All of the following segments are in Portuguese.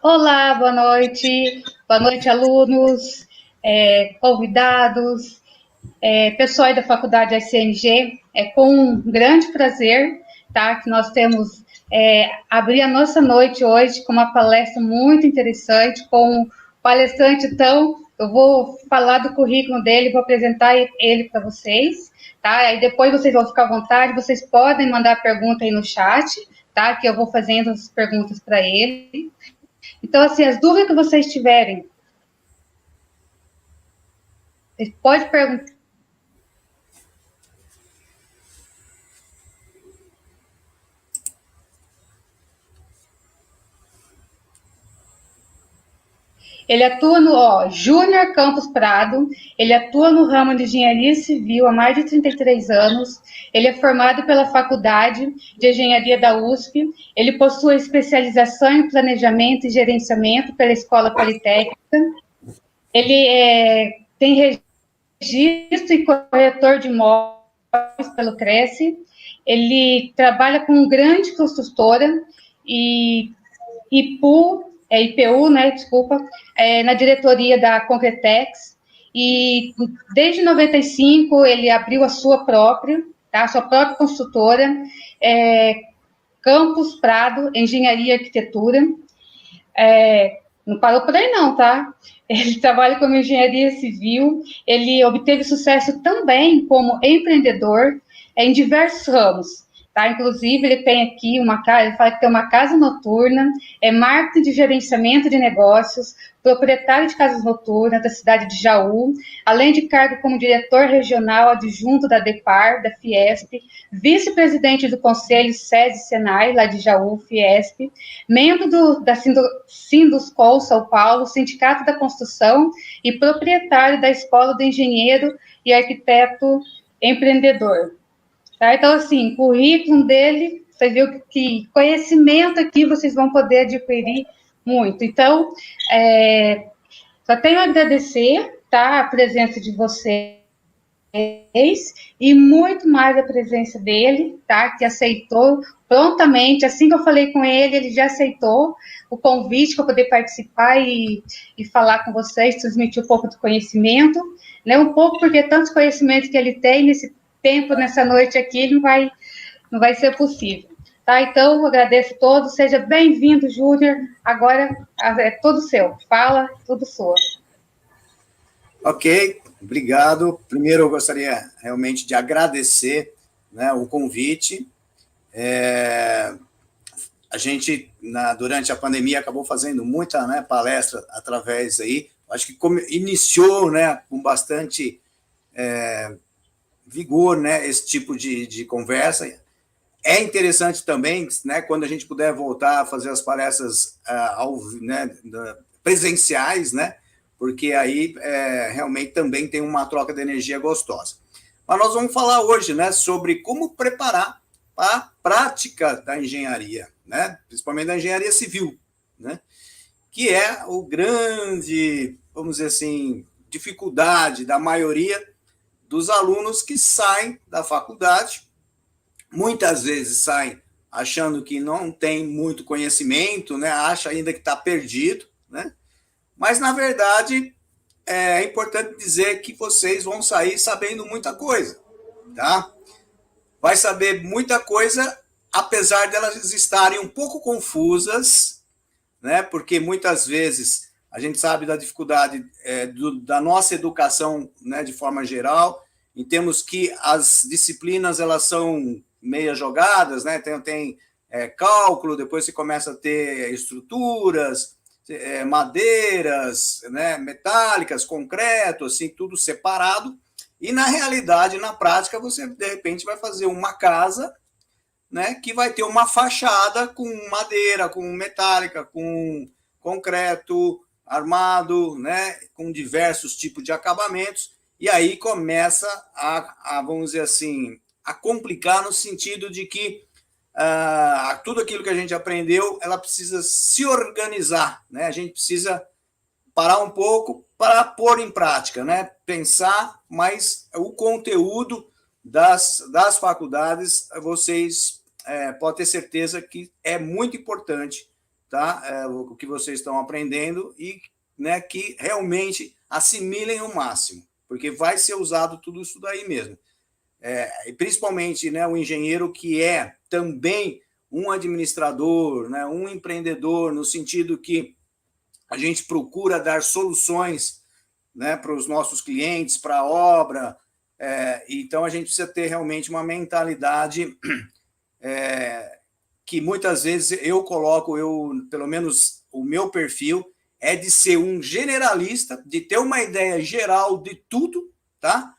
Olá, boa noite. Boa noite, alunos, convidados, pessoal da Faculdade SNG. É com um grande prazer, tá, que nós temos abrir a nossa noite hoje com uma palestra muito interessante, com um palestrante. Então, eu vou falar do currículo dele, vou apresentar ele para vocês, tá? Aí depois vocês vão ficar à vontade, vocês podem mandar pergunta aí no chat, tá? Que eu vou fazendo as perguntas para ele. Então, assim, as dúvidas que vocês tiverem, vocês podem perguntar. Ele atua no Júnior Campos Prado, ele atua no ramo de engenharia civil há mais de 33 anos, ele é formado pela Faculdade de Engenharia da USP, ele possui especialização em planejamento e gerenciamento pela Escola Politécnica, tem registro e corretor de imóveis pelo Cresce, ele trabalha com grande construtora e IPU, né, desculpa, na diretoria da Concretex, e desde 95 ele abriu a sua própria, tá, a sua própria construtora, Campus Prado, Engenharia e Arquitetura. Não parou por aí não, tá? Ele trabalha como engenharia civil, ele obteve sucesso também como empreendedor em diversos ramos, tá? Inclusive, ele tem aqui uma casa, ele fala que tem uma casa noturna, é marketing de gerenciamento de negócios, proprietário de casas noturnas da cidade de Jaú, além de cargo como diretor regional adjunto da DEPAR, da Fiesp, vice-presidente do Conselho SESI-Senai, lá de Jaú, Fiesp, membro da Sinduscol São Paulo, Sindicato da Construção e proprietário da Escola do Engenheiro e Arquiteto Empreendedor. Tá? Então, assim, currículo dele, você viu que conhecimento aqui vocês vão poder adquirir muito. Então, só tenho a agradecer, tá, a presença de vocês e muito mais a presença dele, tá, que aceitou prontamente, assim que eu falei com ele, ele já aceitou o convite para poder participar e falar com vocês, transmitir um pouco do conhecimento, né, um pouco porque tantos conhecimentos que ele tem nesse tempo, nessa noite aqui, não vai ser possível. Tá, então, eu agradeço a todos, seja bem-vindo, Júnior, agora é tudo seu, fala, tudo sua. Ok, obrigado. Primeiro, eu gostaria realmente de agradecer, né, o convite. A gente, durante a pandemia, acabou fazendo muita, né, palestra através aí. Acho que iniciou, né, com bastante vigor, né, esse tipo de conversa. É interessante também, né, quando a gente puder voltar a fazer as palestras né, presenciais, né, porque aí realmente também tem uma troca de energia gostosa. Mas nós vamos falar hoje, né, sobre como preparar a prática da engenharia, né, principalmente da engenharia civil, né, que é o grande, vamos dizer assim, dificuldade da maioria dos alunos que saem da faculdade. Muitas vezes saem achando que não tem muito conhecimento, né, acha ainda que está perdido, né, mas, na verdade, é importante dizer que vocês vão sair sabendo muita coisa, tá? Vai saber muita coisa, apesar de elas estarem um pouco confusas, né? Porque muitas vezes a gente sabe da dificuldade da nossa educação, né, de forma geral, em termos que as disciplinas elas são meia jogadas, né? Tem cálculo, depois você começa a ter estruturas, madeiras, né, metálicas, concreto, assim, tudo separado. E, na realidade, na prática, você, de repente, vai fazer uma casa, né, que vai ter uma fachada com madeira, com metálica, com concreto armado, né, com diversos tipos de acabamentos. E aí começa vamos dizer assim, a complicar no sentido de que tudo aquilo que a gente aprendeu, ela precisa se organizar, né? A gente precisa parar um pouco para pôr em prática, né? Pensar, mas o conteúdo das faculdades, vocês podem ter certeza que é muito importante tá? O que vocês estão aprendendo e, né, que realmente assimilem o máximo, porque vai ser usado tudo isso daí mesmo. E principalmente, né, o engenheiro que é também um administrador, né, um empreendedor, no sentido que a gente procura dar soluções, né, para os nossos clientes, para a obra. Então, a gente precisa ter realmente uma mentalidade que muitas vezes eu coloco, pelo menos o meu perfil, é de ser um generalista, de ter uma ideia geral de tudo, tá?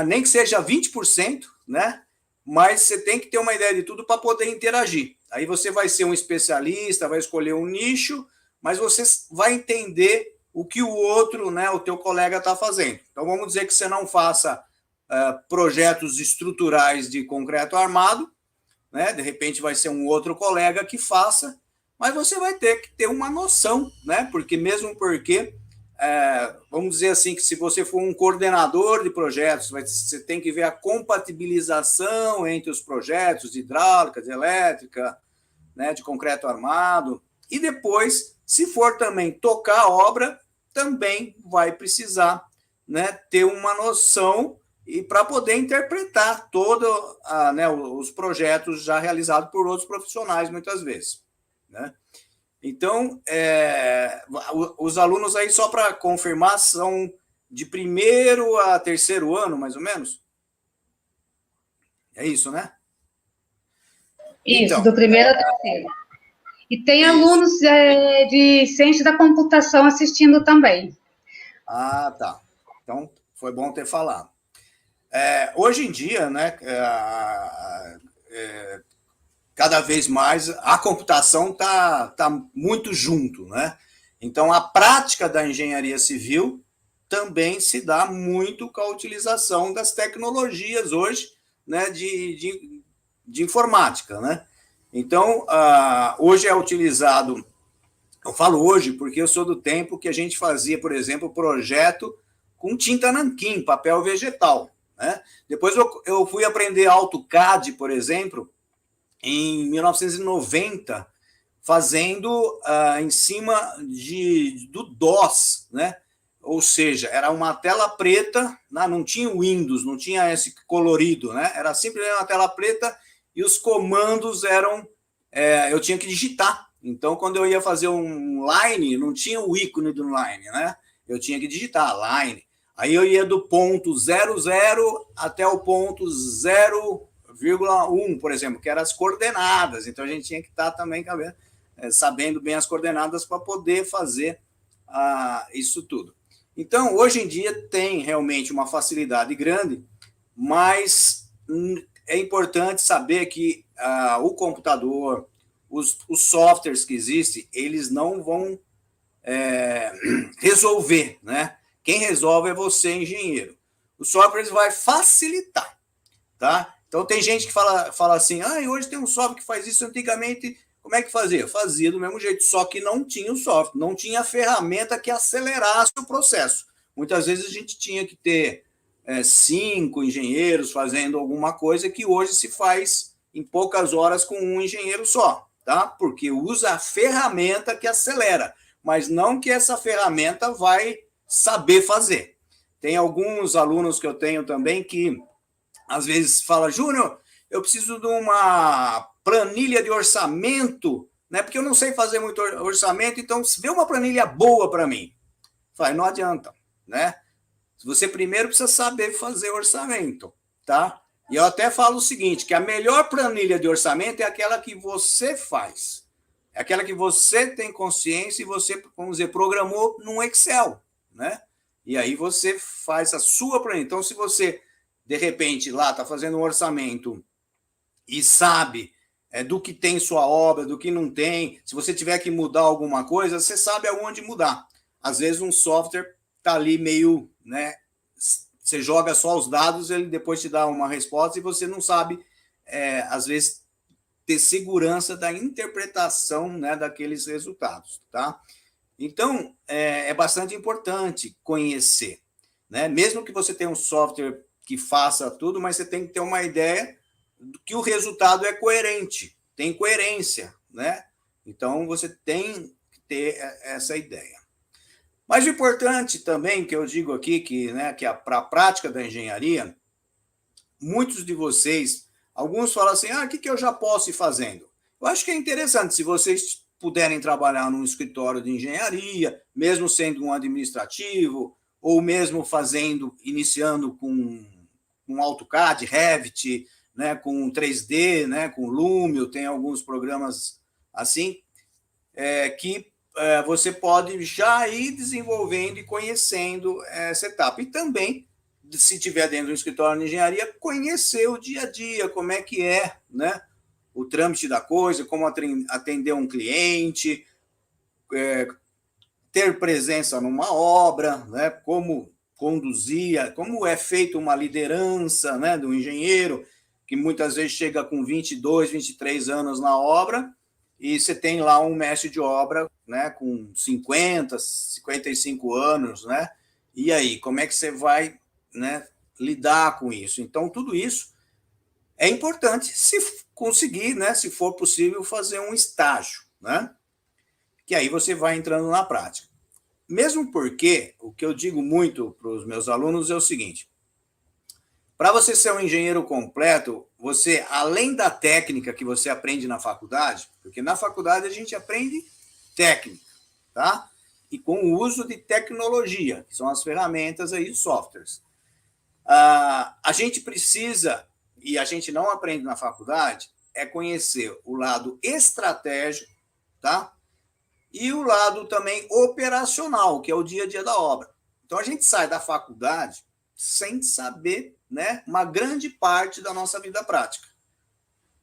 Nem que seja 20%, né? Mas você tem que ter uma ideia de tudo para poder interagir. Aí você vai ser um especialista, vai escolher um nicho, mas você vai entender o que o outro, né, o teu colega está fazendo. Então, vamos dizer que você não faça projetos estruturais de concreto armado, né? De repente vai ser um outro colega que faça, mas você vai ter que ter uma noção, né? Porque vamos dizer assim, que se você for um coordenador de projetos, você tem que ver a compatibilização entre os projetos de hidráulica, de elétrica, né, de concreto armado, e depois, se for também tocar a obra, também vai precisar, né, ter uma noção e para poder interpretar todos, né, os projetos já realizados por outros profissionais, muitas vezes, né? Então, os alunos aí, só para confirmar, são de 1º a 3º ano, mais ou menos? É isso, né? Isso, então, do 1º ao 3º. E tem alunos de ciência da computação assistindo também. Ah, tá. Então, foi bom ter falado. Hoje em dia, né, cada vez mais a computação está muito junto, né? Então, a prática da engenharia civil também se dá muito com a utilização das tecnologias hoje, né, de informática, né? Então, hoje é utilizado, eu falo hoje porque eu sou do tempo que a gente fazia, por exemplo, projeto com tinta nanquim, papel vegetal, né? Depois eu fui aprender AutoCAD, por exemplo, em 1990, fazendo em cima do DOS, né? Ou seja, era uma tela preta, não tinha Windows, não tinha esse colorido, né? Era simplesmente uma tela preta e os comandos eram... eu tinha que digitar. Então, quando eu ia fazer um line, não tinha o ícone do line, né? Eu tinha que digitar line. Aí eu ia do ponto 00 até o ponto 0,1, por exemplo, que eram as coordenadas. Então, a gente tinha que estar também sabendo bem as coordenadas para poder fazer isso tudo. Então, hoje em dia, tem realmente uma facilidade grande, mas é importante saber que o computador, os softwares que existem, eles não vão resolver, né? Quem resolve é você, engenheiro. O software vai facilitar, tá? Então, tem gente que fala assim, hoje tem um software que faz isso, antigamente, como é que fazia? Fazia do mesmo jeito, só que não tinha o software, não tinha a ferramenta que acelerasse o processo. Muitas vezes a gente tinha que ter 5 engenheiros fazendo alguma coisa que hoje se faz em poucas horas com um engenheiro só, tá? Porque usa a ferramenta que acelera, mas não que essa ferramenta vai saber fazer. Tem alguns alunos que eu tenho também que às vezes fala, Júnior, eu preciso de uma planilha de orçamento, né? Porque eu não sei fazer muito orçamento, então se vê uma planilha boa para mim. Fala, não adianta, né? Você primeiro precisa saber fazer orçamento, tá? E eu até falo o seguinte, que a melhor planilha de orçamento é aquela que você faz. É aquela que você tem consciência e você, vamos dizer, programou num Excel, né? E aí você faz a sua planilha. Então, se você, de repente, lá está fazendo um orçamento e sabe do que tem sua obra, do que não tem, se você tiver que mudar alguma coisa, você sabe aonde mudar. Às vezes um software está ali meio, né? Você joga só os dados, ele depois te dá uma resposta e você não sabe, às vezes, ter segurança da interpretação, né, daqueles resultados, tá? Então, é bastante importante conhecer, né? Mesmo que você tenha um software que faça tudo, mas você tem que ter uma ideia que o resultado é coerente, tem coerência, né? Então, você tem que ter essa ideia. Mas o importante também, que eu digo aqui, que para a prática da engenharia, muitos de vocês, alguns falam assim, o que eu já posso ir fazendo? Eu acho que é interessante, se vocês puderem trabalhar num escritório de engenharia, mesmo sendo um administrativo, ou mesmo iniciando com AutoCAD, Revit, né, com 3D, né, com Lumio, tem alguns programas assim, que você pode já ir desenvolvendo e conhecendo essa etapa. E também, se estiver dentro do escritório de engenharia, conhecer o dia a dia, como é que é, né, o trâmite da coisa, como atender um cliente, ter presença numa obra, né, como conduzir, como é feita uma liderança, né, do engenheiro, que muitas vezes chega com 22, 23 anos na obra, e você tem lá um mestre de obra, né, com 50, 55 anos, né? E aí, como é que você vai, né, lidar com isso? Então, tudo isso é importante se conseguir, né, se for possível, fazer um estágio, né? Que aí você vai entrando na prática. Mesmo porque, o que eu digo muito para os meus alunos é o seguinte, para você ser um engenheiro completo, você, além da técnica que você aprende na faculdade, porque na faculdade a gente aprende técnica, tá? E com o uso de tecnologia, que são as ferramentas aí, softwares. A gente precisa, e a gente não aprende na faculdade, é conhecer o lado estratégico, tá? E o lado também operacional, que é o dia a dia da obra. Então, a gente sai da faculdade sem saber, né, uma grande parte da nossa vida prática.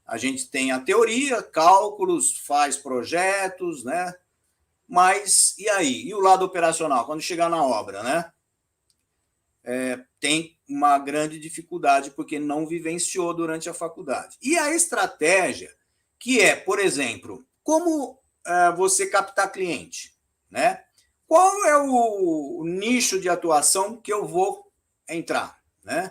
A gente tem a teoria, cálculos, faz projetos, né? Mas, e aí? E o lado operacional, quando chegar na obra, né? Tem uma grande dificuldade porque não vivenciou durante a faculdade. E a estratégia, que é, por exemplo, como você captar cliente, né? Qual é o nicho de atuação que eu vou entrar, né?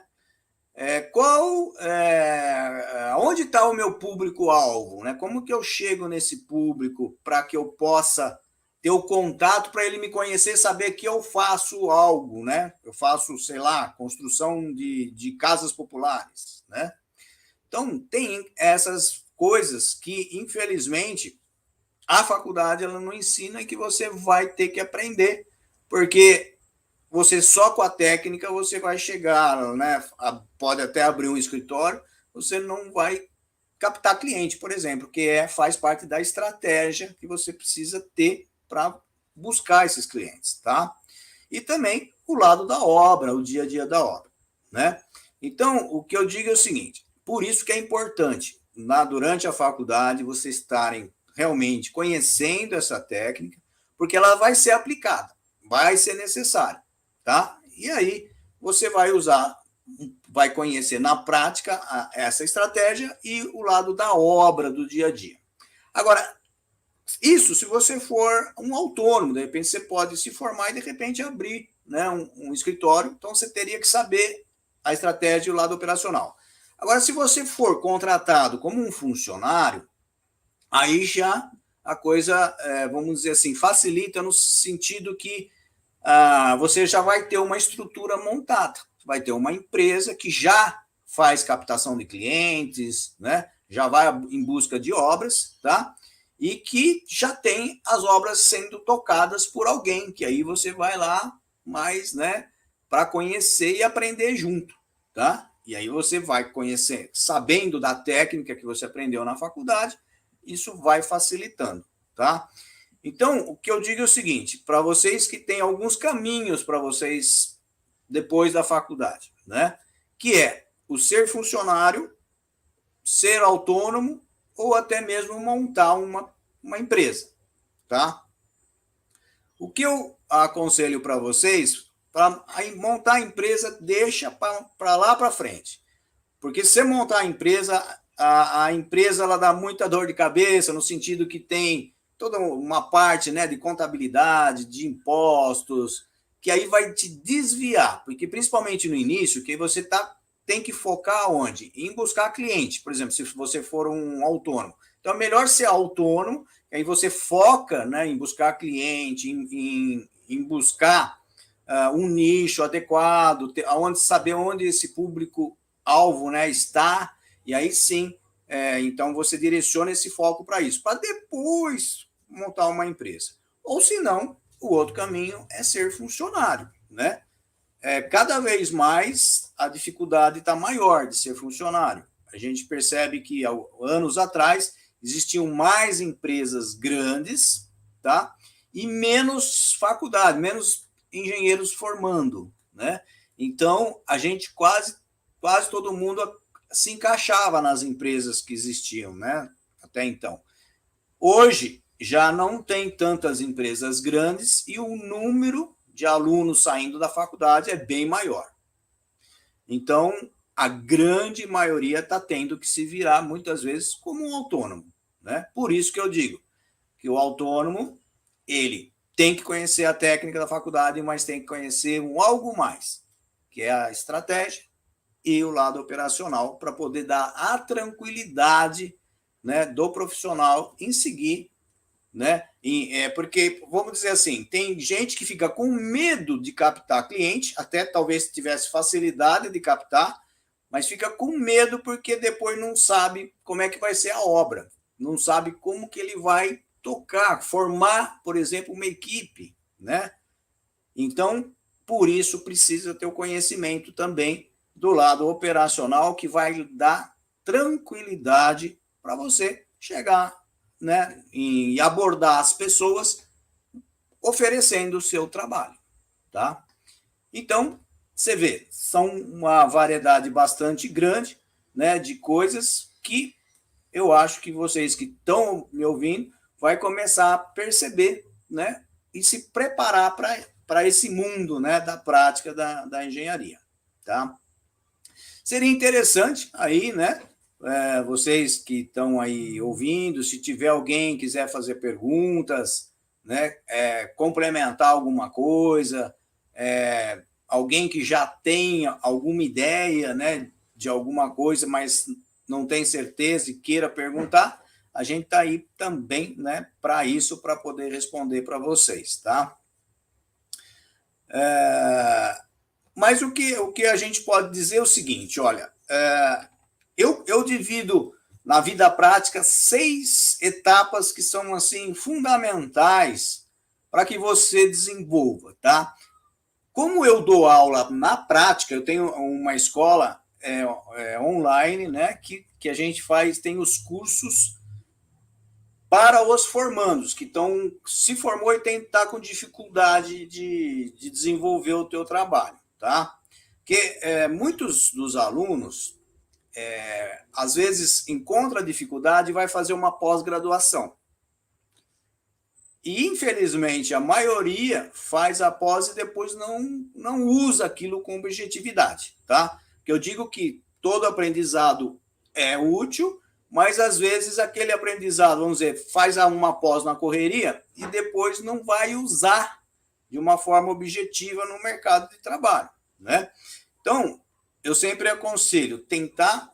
Onde está o meu público-alvo, né? Como que eu chego nesse público para que eu possa ter o contato para ele me conhecer, saber que eu faço algo, né? Eu faço, sei lá, construção de casas populares, né? Então, tem essas coisas que, infelizmente, a faculdade ela não ensina e que você vai ter que aprender, porque você só com a técnica você vai chegar, né? Pode até abrir um escritório, você não vai captar cliente, por exemplo, que faz parte da estratégia que você precisa ter para buscar esses clientes, tá? E também o lado da obra, o dia a dia da obra, né? Então, o que eu digo é o seguinte, por isso que é importante, durante a faculdade, vocês estarem realmente conhecendo essa técnica, porque ela vai ser aplicada, vai ser necessária, tá? E aí você vai conhecer na prática essa estratégia e o lado da obra do dia a dia. Agora, isso se você for um autônomo, de repente você pode se formar e de repente abrir, né, um escritório, então você teria que saber a estratégia e o lado operacional. Agora, se você for contratado como um funcionário, aí já a coisa, vamos dizer assim, facilita no sentido que você já vai ter uma estrutura montada, vai ter uma empresa que já faz captação de clientes, né? Já vai em busca de obras, tá? E que já tem as obras sendo tocadas por alguém, que aí você vai lá mais, né, para conhecer e aprender junto, tá? E aí você vai conhecer, sabendo da técnica que você aprendeu na faculdade, isso vai facilitando, tá? Então, o que eu digo é o seguinte, para vocês que têm alguns caminhos para vocês depois da faculdade, né? Que é o ser funcionário, ser autônomo ou até mesmo montar uma empresa, tá? O que eu aconselho para vocês, para montar a empresa, deixa para lá para frente. Porque se você montar a empresa, a empresa ela dá muita dor de cabeça, no sentido que tem toda uma parte, né, de contabilidade, de impostos, que aí vai te desviar, porque principalmente no início, que você tem que focar onde? Em buscar cliente. Por exemplo, se você for um autônomo, Então, é melhor ser autônomo, aí você foca, né, em buscar cliente, em buscar um nicho adequado, saber onde esse público-alvo, né, está, e aí sim, então você direciona esse foco para isso, para depois montar uma empresa. Ou se não, o outro caminho é ser funcionário, né? Cada vez mais a dificuldade está maior de ser funcionário. A gente percebe que, anos atrás, existiam mais empresas grandes, tá? E menos faculdade, menos engenheiros formando, né? Então, a gente quase todo mundo se encaixava nas empresas que existiam, né? Até então. Hoje, já não tem tantas empresas grandes e o número de alunos saindo da faculdade é bem maior. Então, a grande maioria está tendo que se virar, muitas vezes, como um autônomo, né? Por isso que eu digo que o autônomo, ele tem que conhecer a técnica da faculdade, mas tem que conhecer algo mais, que é a estratégia e o lado operacional, para poder dar a tranquilidade, né, do profissional em seguir, né? Porque, vamos dizer assim, tem gente que fica com medo de captar cliente, até talvez tivesse facilidade de captar, mas fica com medo porque depois não sabe como é que vai ser a obra, não sabe como que ele vai tocar, formar, por exemplo, uma equipe, né? Então, por isso precisa ter o conhecimento também do lado operacional, que vai dar tranquilidade para você chegar, né, e abordar as pessoas oferecendo o seu trabalho, tá? Então, você vê, são uma variedade bastante grande, né, de coisas que eu acho que vocês que estão me ouvindo vai começar a perceber, né, e se preparar para esse mundo, né, da prática da engenharia, tá? Seria interessante aí, né, vocês que estão aí ouvindo, se tiver alguém que quiser fazer perguntas, né, complementar alguma coisa, alguém que já tenha alguma ideia, né, de alguma coisa, mas não tem certeza e queira perguntar, a gente está aí também, né, para isso, para poder responder para vocês, tá? Mas o que a gente pode dizer é o seguinte, olha, eu divido na vida prática 6 etapas que são assim fundamentais para que você desenvolva, tá? Como eu dou aula na prática, eu tenho uma escola online, né, que a gente tem os cursos para os formandos, que se formou e está com dificuldade de desenvolver o teu trabalho, tá? Porque muitos dos alunos, às vezes, encontram dificuldade e vai fazer uma pós-graduação. E, infelizmente, a maioria faz a pós e depois não usa aquilo com objetividade, tá? Porque eu digo que todo aprendizado é útil, mas, às vezes, aquele aprendizado, vamos dizer, faz uma pós na correria e depois não vai usar de uma forma objetiva no mercado de trabalho, né? Então, eu sempre aconselho tentar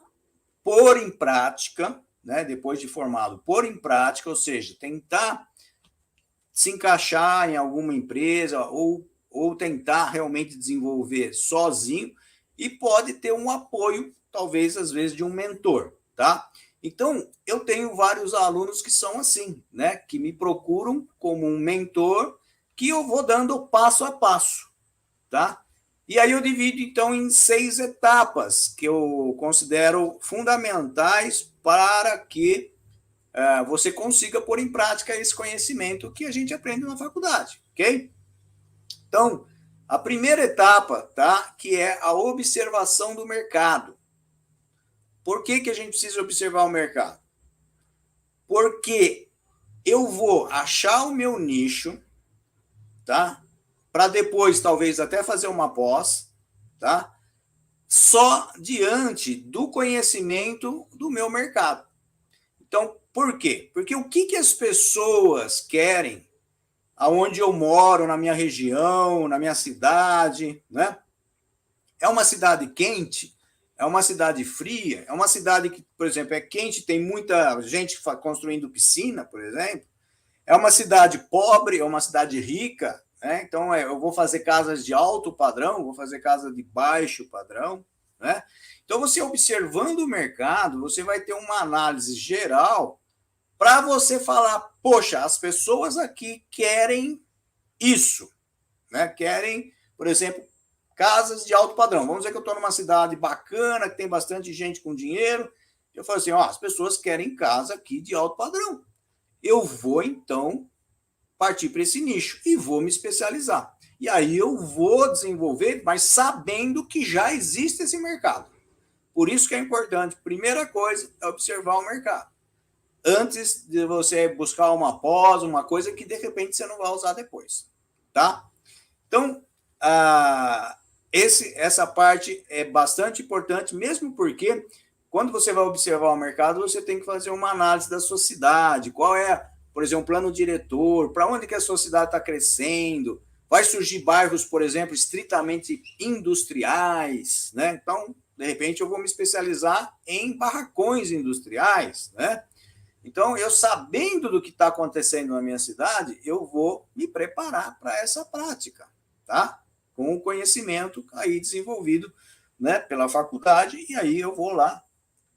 pôr em prática, né, depois de formado, pôr em prática, ou seja, tentar se encaixar em alguma empresa ou tentar realmente desenvolver sozinho e pode ter um apoio, talvez, às vezes, de um mentor, tá? Então, eu tenho vários alunos que são assim, né, que me procuram como um mentor que eu vou dando passo a passo, tá? E aí eu divido, então, em 6 etapas que eu considero fundamentais para que você consiga pôr em prática esse conhecimento que a gente aprende na faculdade, ok? Então, a primeira etapa, tá, que é a observação do mercado. Por que a gente precisa observar o mercado? Porque eu vou achar o meu nicho, tá? Para depois, talvez, até fazer uma pós, tá? Só diante do conhecimento do meu mercado. Então, por quê? Porque o que as pessoas querem aonde eu moro, na minha região, na minha cidade, né? É uma cidade quente, É uma cidade fria? É uma cidade que, por exemplo, é quente, tem muita gente construindo piscina, por exemplo? É uma cidade pobre? É uma cidade rica? Né? Então, eu vou fazer casas de alto padrão, vou fazer casas de baixo padrão, né? Então, você observando o mercado, você vai ter uma análise geral para você falar, poxa, as pessoas aqui querem isso, né? Querem, por exemplo, casas de alto padrão. Vamos dizer que eu estou numa cidade bacana, que tem bastante gente com dinheiro. Eu falo assim, ó, as pessoas querem casa aqui de alto padrão. Eu vou, então, partir para esse nicho e vou me especializar. E aí eu vou desenvolver, mas sabendo que já existe esse mercado. Por isso que é importante, primeira coisa, é observar o mercado. Antes de você buscar uma pós, uma coisa que de repente você não vai usar depois. Tá? Então, essa parte é bastante importante, mesmo porque quando você vai observar o mercado, você tem que fazer uma análise da sua cidade, qual é, por exemplo, o plano diretor, para onde que a sua cidade está crescendo, vai surgir bairros, por exemplo, estritamente industriais, né? Então, de repente, eu vou me especializar em barracões industriais, né? Então, eu sabendo do que está acontecendo na minha cidade, eu vou me preparar para essa prática, tá? Com o conhecimento aí desenvolvido, né, pela faculdade, e aí eu vou lá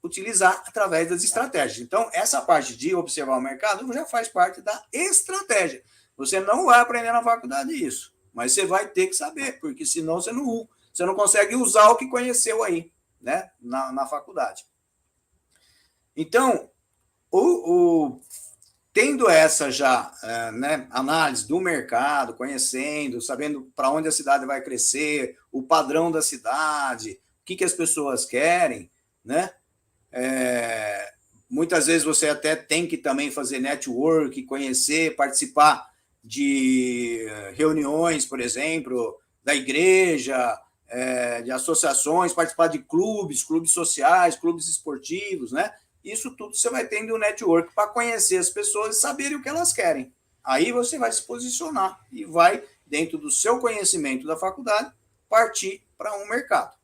utilizar através das estratégias. Então, essa parte de observar o mercado já faz parte da estratégia. Você não vai aprender na faculdade isso, mas você vai ter que saber, porque senão você não consegue usar o que conheceu aí, né, na faculdade. Então, tendo essa já né, análise do mercado, conhecendo, sabendo para onde a cidade vai crescer, o padrão da cidade, o que as pessoas querem, né? Muitas vezes você até tem que também fazer network, conhecer, participar de reuniões, por exemplo, da igreja, de associações, participar de clubes sociais, clubes esportivos, né? Isso tudo você vai tendo um network para conhecer as pessoas e saber o que elas querem. Aí você vai se posicionar e vai, dentro do seu conhecimento da faculdade, partir para um mercado,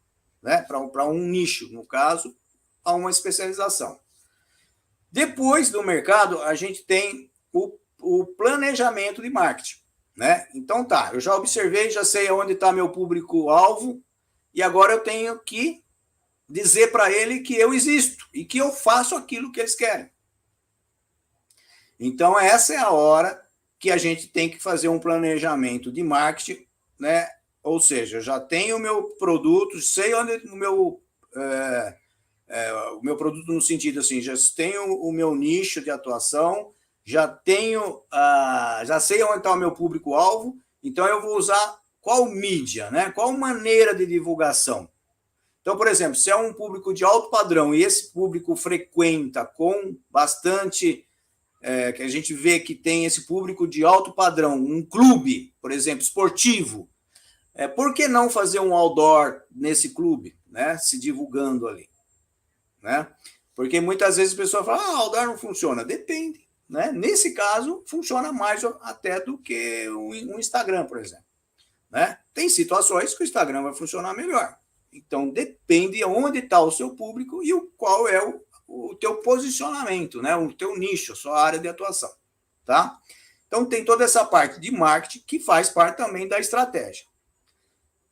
né? Para um nicho, no caso, a uma especialização. Depois do mercado, a gente tem o planejamento de marketing, né? Então tá, eu já observei, já sei onde está meu público-alvo, e agora eu tenho que dizer para ele que eu existo e que eu faço aquilo que eles querem. Então, essa é a hora que a gente tem que fazer um planejamento de marketing, né? Ou seja, eu já tenho o meu produto, sei onde o meu produto no sentido assim, já tenho o meu nicho de atuação, já sei onde está o meu público-alvo, então eu vou usar qual mídia, né? Qual maneira de divulgação. Então, por exemplo, se é um público de alto padrão e esse público frequenta com bastante, que a gente vê que tem esse público de alto padrão, um clube, por exemplo, esportivo, por que não fazer um outdoor nesse clube, né? Se divulgando ali, né? Porque muitas vezes a pessoa fala, outdoor não funciona. Depende, né? Nesse caso, funciona mais até do que um Instagram, por exemplo, né? Tem situações que o Instagram vai funcionar melhor. Então, depende de onde está o seu público e qual é o teu posicionamento, né? O teu nicho, a sua área de atuação, tá? Então, tem toda essa parte de marketing que faz parte também da estratégia.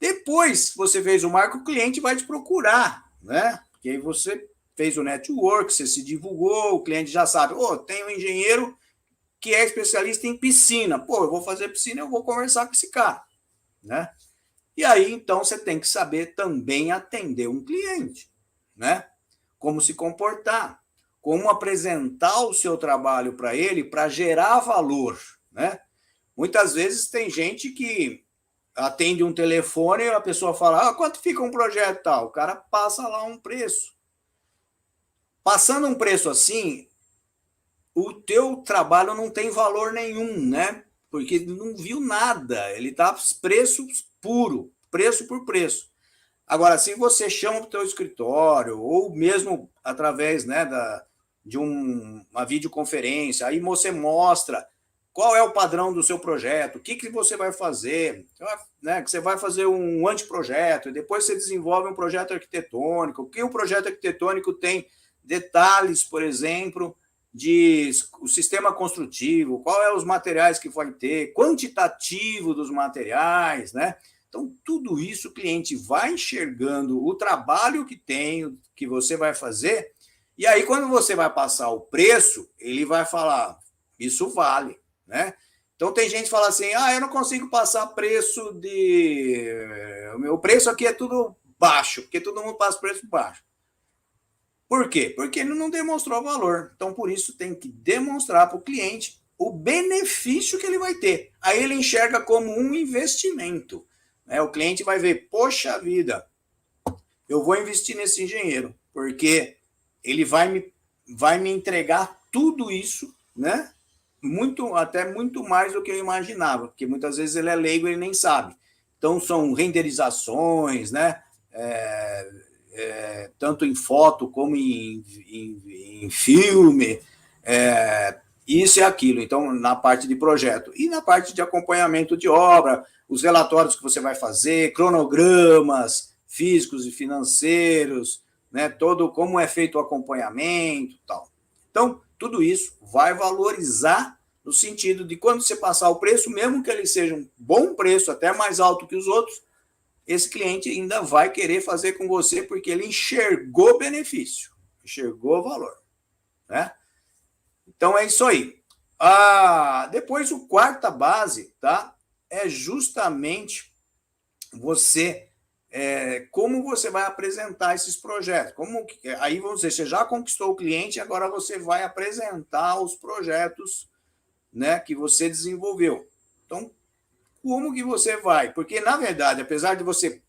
Depois, você fez o marketing, o cliente vai te procurar, né? Porque aí você fez o network, você se divulgou, o cliente já sabe, tem um engenheiro que é especialista em piscina. Eu vou fazer piscina, eu vou conversar com esse cara, né? E aí, então, você tem que saber também atender um cliente, né? Como se comportar, como apresentar o seu trabalho para ele para gerar valor, né? Muitas vezes tem gente que atende um telefone e a pessoa fala, quanto fica um projeto tal? O cara passa lá um preço. Passando um preço assim, o teu trabalho não tem valor nenhum, né? Porque não viu nada, ele está preço puro, preço por preço. Agora, se você chama para o teu escritório, ou mesmo através, né, de uma videoconferência, aí você mostra qual é o padrão do seu projeto, o que você vai fazer, né? Que você vai fazer um anteprojeto, e depois você desenvolve um projeto arquitetônico, o que o projeto arquitetônico tem detalhes, por exemplo, de o sistema construtivo, qual é os materiais que vai ter, quantitativo dos materiais, né? Então, tudo isso o cliente vai enxergando o trabalho que tem, que você vai fazer, e aí, quando você vai passar o preço, ele vai falar, isso vale, né? Então, tem gente que fala assim, eu não consigo passar preço de... O meu preço aqui é tudo baixo, porque todo mundo passa preço baixo. Por quê? Porque ele não demonstrou valor. Então, por isso, tem que demonstrar para o cliente o benefício que ele vai ter. Aí ele enxerga como um investimento. Né? O cliente vai ver, poxa vida, eu vou investir nesse engenheiro, porque ele vai me entregar tudo isso, né? Até muito mais do que eu imaginava, porque muitas vezes ele é leigo e ele nem sabe. Então, são renderizações, né? Tanto em foto como em filme, isso e aquilo. Então, na parte de projeto. E na parte de acompanhamento de obra, os relatórios que você vai fazer, cronogramas físicos e financeiros, né, todo como é feito o acompanhamento, tal. Então, tudo isso vai valorizar no sentido de quando você passar o preço, mesmo que ele seja um bom preço, até mais alto que os outros, esse cliente ainda vai querer fazer com você porque ele enxergou benefício, enxergou valor, né? Então, é isso aí. Depois, o quarta base, tá? É justamente você... como você vai apresentar esses projetos. Aí você já conquistou o cliente, agora você vai apresentar os projetos, né, que você desenvolveu. Então, como que você vai? Porque, na verdade, apesar de você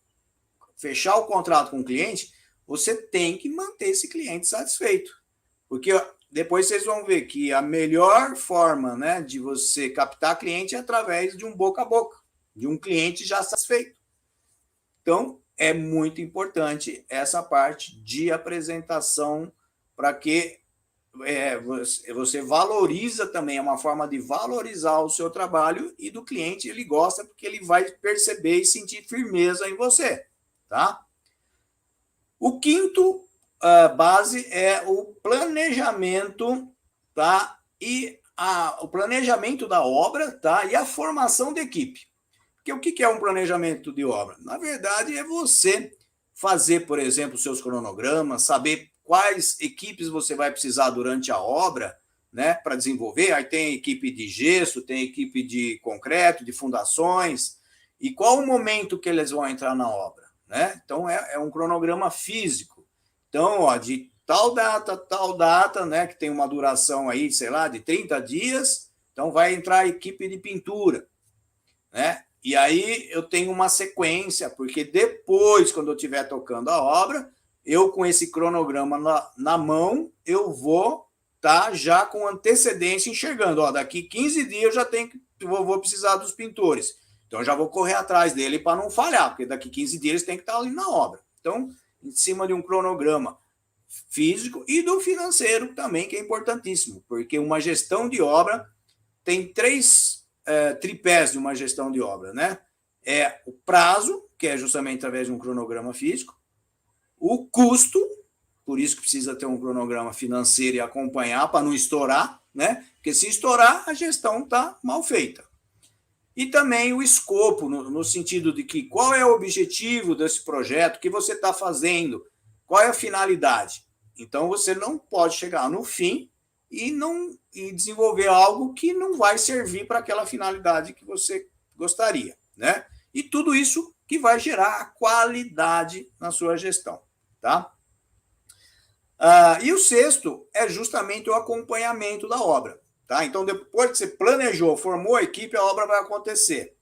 fechar o contrato com o cliente, você tem que manter esse cliente satisfeito. Porque depois vocês vão ver que a melhor forma, né, de você captar cliente é através de um boca a boca, de um cliente já satisfeito. Então, é muito importante essa parte de apresentação para que você valoriza também, é uma forma de valorizar o seu trabalho e do cliente ele gosta porque ele vai perceber e sentir firmeza em você, tá? O quinto base é o planejamento, tá? E o planejamento da obra, tá? E a formação da equipe. Porque o que é um planejamento de obra? Na verdade, é você fazer, por exemplo, seus cronogramas, saber quais equipes você vai precisar durante a obra, né, para desenvolver. Aí tem equipe de gesso, tem equipe de concreto, de fundações, e qual o momento que eles vão entrar na obra, né? Então, é um cronograma físico. Então, de tal data, né, que tem uma duração aí, sei lá, de 30 dias, então vai entrar a equipe de pintura, né? E aí eu tenho uma sequência, porque depois, quando eu estiver tocando a obra, eu com esse cronograma na mão, eu vou estar já com antecedência enxergando. Daqui 15 dias eu vou precisar dos pintores. Então, eu já vou correr atrás dele para não falhar, porque daqui 15 dias eles têm que estar ali na obra. Então, em cima de um cronograma físico e do financeiro também, que é importantíssimo, porque uma gestão de obra tem três tripés de uma gestão de obra, né? É o prazo, que é justamente através de um cronograma físico, o custo, por isso que precisa ter um cronograma financeiro e acompanhar para não estourar, né? Porque se estourar, a gestão está mal feita. E também o escopo, no sentido de que qual é o objetivo desse projeto, o que você está fazendo, qual é a finalidade. Então, você não pode chegar no fim e desenvolver algo que não vai servir para aquela finalidade que você gostaria, né? E tudo isso que vai gerar a qualidade na sua gestão, tá? E o sexto é justamente o acompanhamento da obra, tá? Então, depois que você planejou, formou a equipe, a obra vai acontecer.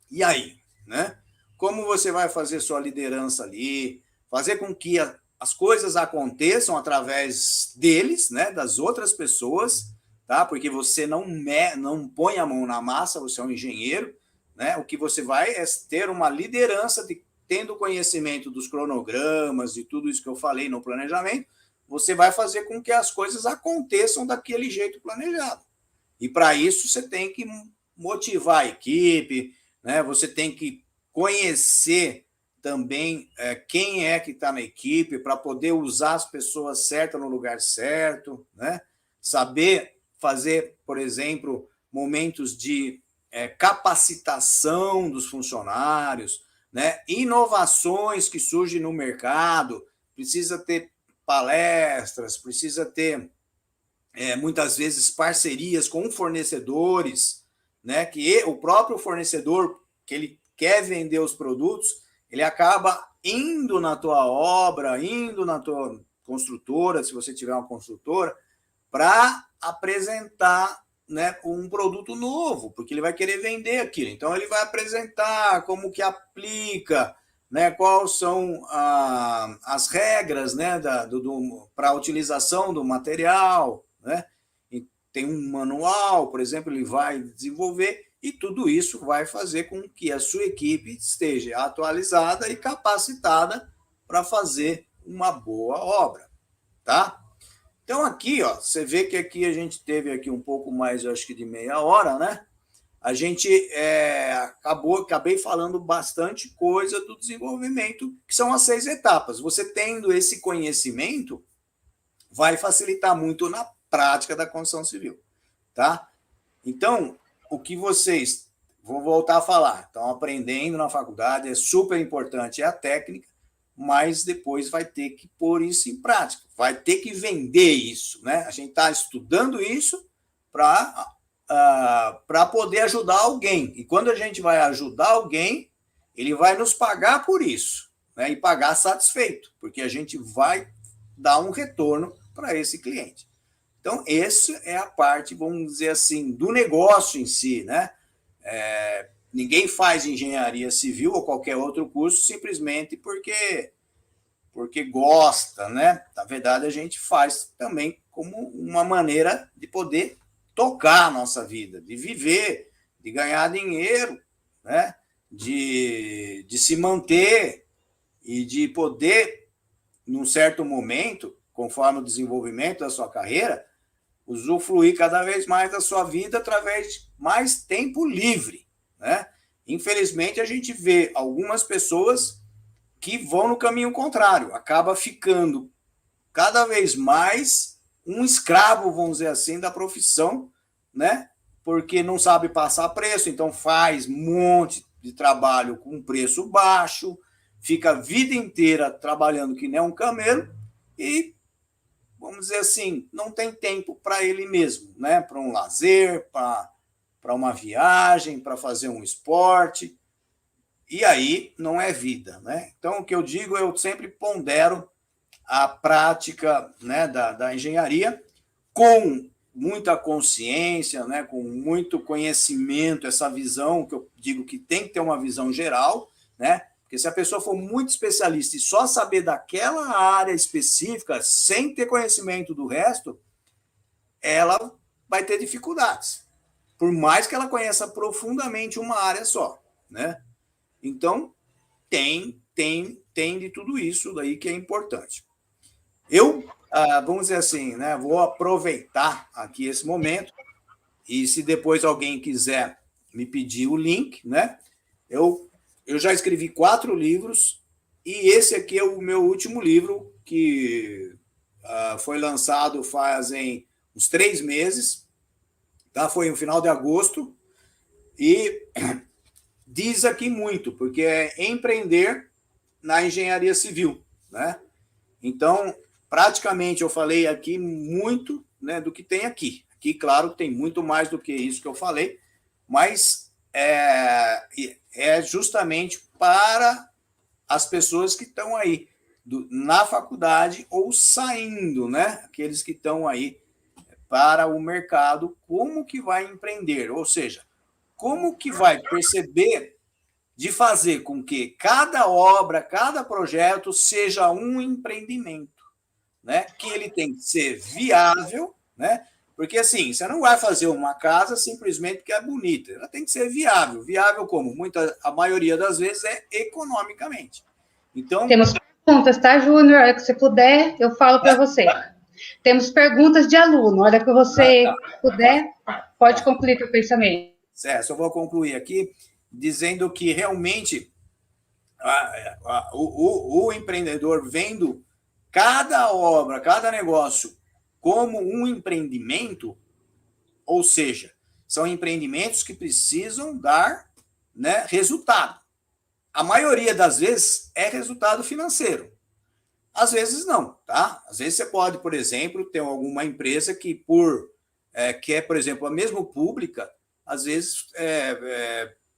E aí, né? Como você vai fazer sua liderança ali, fazer com que as coisas aconteçam através deles, né, das outras pessoas, tá? Porque você não põe a mão na massa, você é um engenheiro, né? O que você vai é ter uma liderança tendo conhecimento dos cronogramas e tudo isso que eu falei no planejamento, você vai fazer com que as coisas aconteçam daquele jeito planejado. E para isso você tem que motivar a equipe, né? Você tem que conhecer também quem é que está na equipe para poder usar as pessoas certas no lugar certo, né? Saber fazer, por exemplo, momentos de capacitação dos funcionários, né? Inovações que surgem no mercado, precisa ter palestras, precisa ter muitas vezes parcerias com fornecedores, né? Que o próprio fornecedor que ele quer vender os produtos, ele acaba indo na tua obra, indo na tua construtora, se você tiver uma construtora, para apresentar, né, um produto novo, porque ele vai querer vender aquilo. Então, ele vai apresentar como que aplica, né, quais são as regras, né, para a utilização do material, né? E tem um manual, por exemplo, ele vai desenvolver, e tudo isso vai fazer com que a sua equipe esteja atualizada e capacitada para fazer uma boa obra, tá? Então, aqui, ó, você vê que aqui a gente teve aqui um pouco mais, eu acho que de meia hora, né? A gente acabei falando bastante coisa do desenvolvimento, que são as 6 etapas. Você tendo esse conhecimento, vai facilitar muito na prática da construção civil, tá? Então, o que vocês, vou voltar a falar, estão aprendendo na faculdade, é super importante, é a técnica, mas depois vai ter que pôr isso em prática, vai ter que vender isso, né? A gente está estudando isso para poder ajudar alguém. E quando a gente vai ajudar alguém, ele vai nos pagar por isso, né? E pagar satisfeito, porque a gente vai dar um retorno para esse cliente. Então, essa é a parte, vamos dizer assim, do negócio em si, né? Ninguém faz engenharia civil ou qualquer outro curso simplesmente porque gosta, né? Na verdade, a gente faz também como uma maneira de poder tocar a nossa vida, de viver, de ganhar dinheiro, né? De se manter e de poder, num certo momento, conforme o desenvolvimento da sua carreira, usufruir cada vez mais da sua vida através de mais tempo livre, né? Infelizmente, a gente vê algumas pessoas que vão no caminho contrário, acaba ficando cada vez mais um escravo, vamos dizer assim, da profissão, né? Porque não sabe passar preço, então faz um monte de trabalho com preço baixo, fica a vida inteira trabalhando que nem um camelo e, vamos dizer assim, não tem tempo para ele mesmo, né? Para um lazer, para uma viagem, para fazer um esporte. E aí não é vida, né? Então, o que eu digo, eu sempre pondero a prática, né, da engenharia com muita consciência, né, com muito conhecimento, essa visão, que eu digo que tem que ter uma visão geral, né? Porque se a pessoa for muito especialista e só saber daquela área específica, sem ter conhecimento do resto, ela vai ter dificuldades, por mais que ela conheça profundamente uma área só, né? Então, tem de tudo isso daí que é importante. Eu, vamos dizer assim, né, vou aproveitar aqui esse momento e se depois alguém quiser me pedir o link, né, eu já escrevi 4 livros e esse aqui é o meu último livro que foi lançado fazem uns 3 meses, tá? Foi no final de agosto e diz aqui muito, porque é empreender na engenharia civil, né? Então, praticamente eu falei aqui muito, né, do que tem aqui. Aqui, claro, tem muito mais do que isso que eu falei, mas é justamente para as pessoas que estão aí na faculdade ou saindo, né? Aqueles que estão aí para o mercado, como que vai empreender, ou seja, como que vai perceber de fazer com que cada obra, cada projeto seja um empreendimento, né? Que ele tem que ser viável, né? Porque assim, você não vai fazer uma casa simplesmente porque é bonita, ela tem que ser viável. Viável como? A maioria das vezes é economicamente. Então, temos perguntas, tá, Júnior? Se puder, eu falo para você. Temos perguntas de aluno. Na hora que você puder, pode concluir o pensamento. Certo, só vou concluir aqui dizendo que realmente o empreendedor vendo cada obra, cada negócio como um empreendimento, ou seja, são empreendimentos que precisam dar, né, resultado. A maioria das vezes é resultado financeiro. Às vezes não, tá? Às vezes você pode, por exemplo, ter alguma empresa que quer, por exemplo, a mesma pública, às vezes,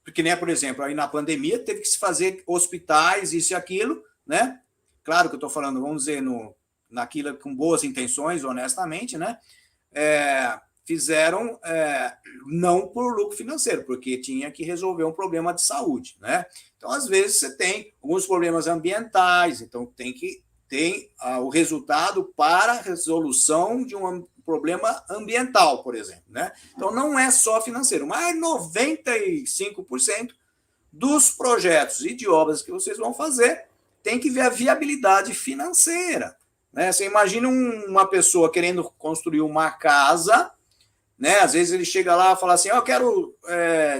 porque, né, por exemplo, aí na pandemia teve que se fazer hospitais, isso e aquilo, né? Claro que eu estou falando, vamos dizer, naquilo com boas intenções, honestamente, né? Fizeram não por lucro financeiro, porque tinha que resolver um problema de saúde, né? Então, às vezes, você tem alguns problemas ambientais, então tem o resultado para a resolução de um problema ambiental, por exemplo, né? Então, não é só financeiro, mas 95% dos projetos e de obras que vocês vão fazer tem que ver a viabilidade financeira, né? Você imagina uma pessoa querendo construir uma casa, né? Às vezes ele chega lá e fala assim, eu quero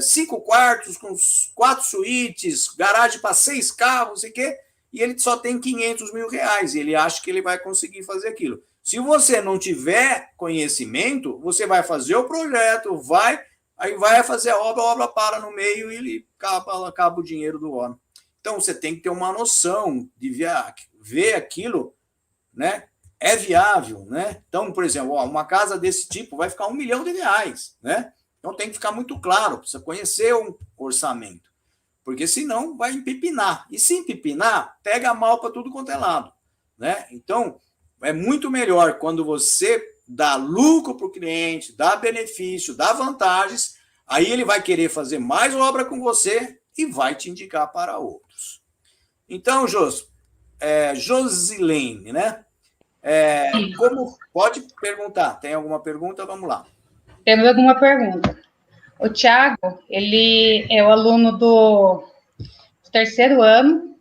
5 quartos com 4 suítes, garagem para 6 carros, não sei o quê, e ele só tem 500 mil reais, e ele acha que ele vai conseguir fazer aquilo. Se você não tiver conhecimento, você vai fazer o projeto, aí vai fazer a obra para no meio e ele acaba o dinheiro do homem. Então, você tem que ter uma noção de ver aquilo, né? É viável, né? Então, por exemplo, uma casa desse tipo vai ficar R$1 milhão, né? Então tem que ficar muito claro, precisa conhecer o orçamento, porque senão vai empipinar. E se empipinar, pega mal para tudo quanto é lado, né? Então, é muito melhor quando você dá lucro para o cliente, dá benefício, dá vantagens, aí ele vai querer fazer mais obra com você e vai te indicar para outros. Então, Josilene, né? Pode perguntar. Tem alguma pergunta? Vamos lá. Temos alguma pergunta. O Thiago, ele é o aluno do 3º ano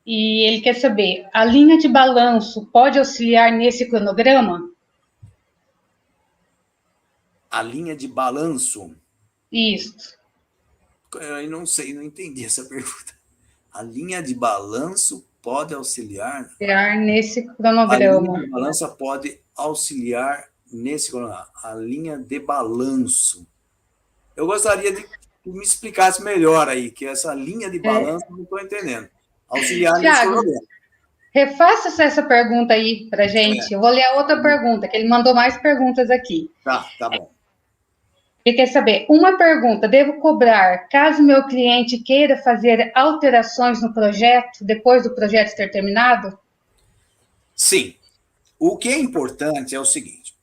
e ele quer saber, a linha de balanço pode auxiliar nesse cronograma? A linha de balanço? Isso. Eu não sei, não entendi essa pergunta. A linha de balanço pode auxiliar nesse cronograma. A linha de balanço pode auxiliar nesse cronograma. A linha de balanço. Eu gostaria de que me explicasse melhor aí, que essa linha de balanço eu não estou entendendo. Auxiliar nesse cronograma. Refaça essa pergunta aí para gente. Eu vou ler a outra pergunta, que ele mandou mais perguntas aqui. Tá bom. Ele quer saber, uma pergunta, devo cobrar caso meu cliente queira fazer alterações no projeto, depois do projeto ter terminado? Sim. O que é importante é o seguinte,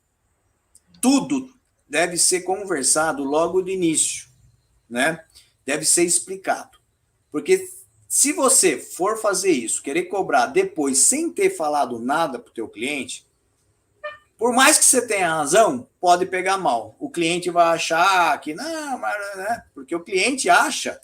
tudo deve ser conversado logo de início, né? Deve ser explicado. Porque se você for fazer isso, querer cobrar depois sem ter falado nada para o teu cliente, por mais que você tenha razão, pode pegar mal. O cliente vai achar que não, mas, né? Porque o cliente acha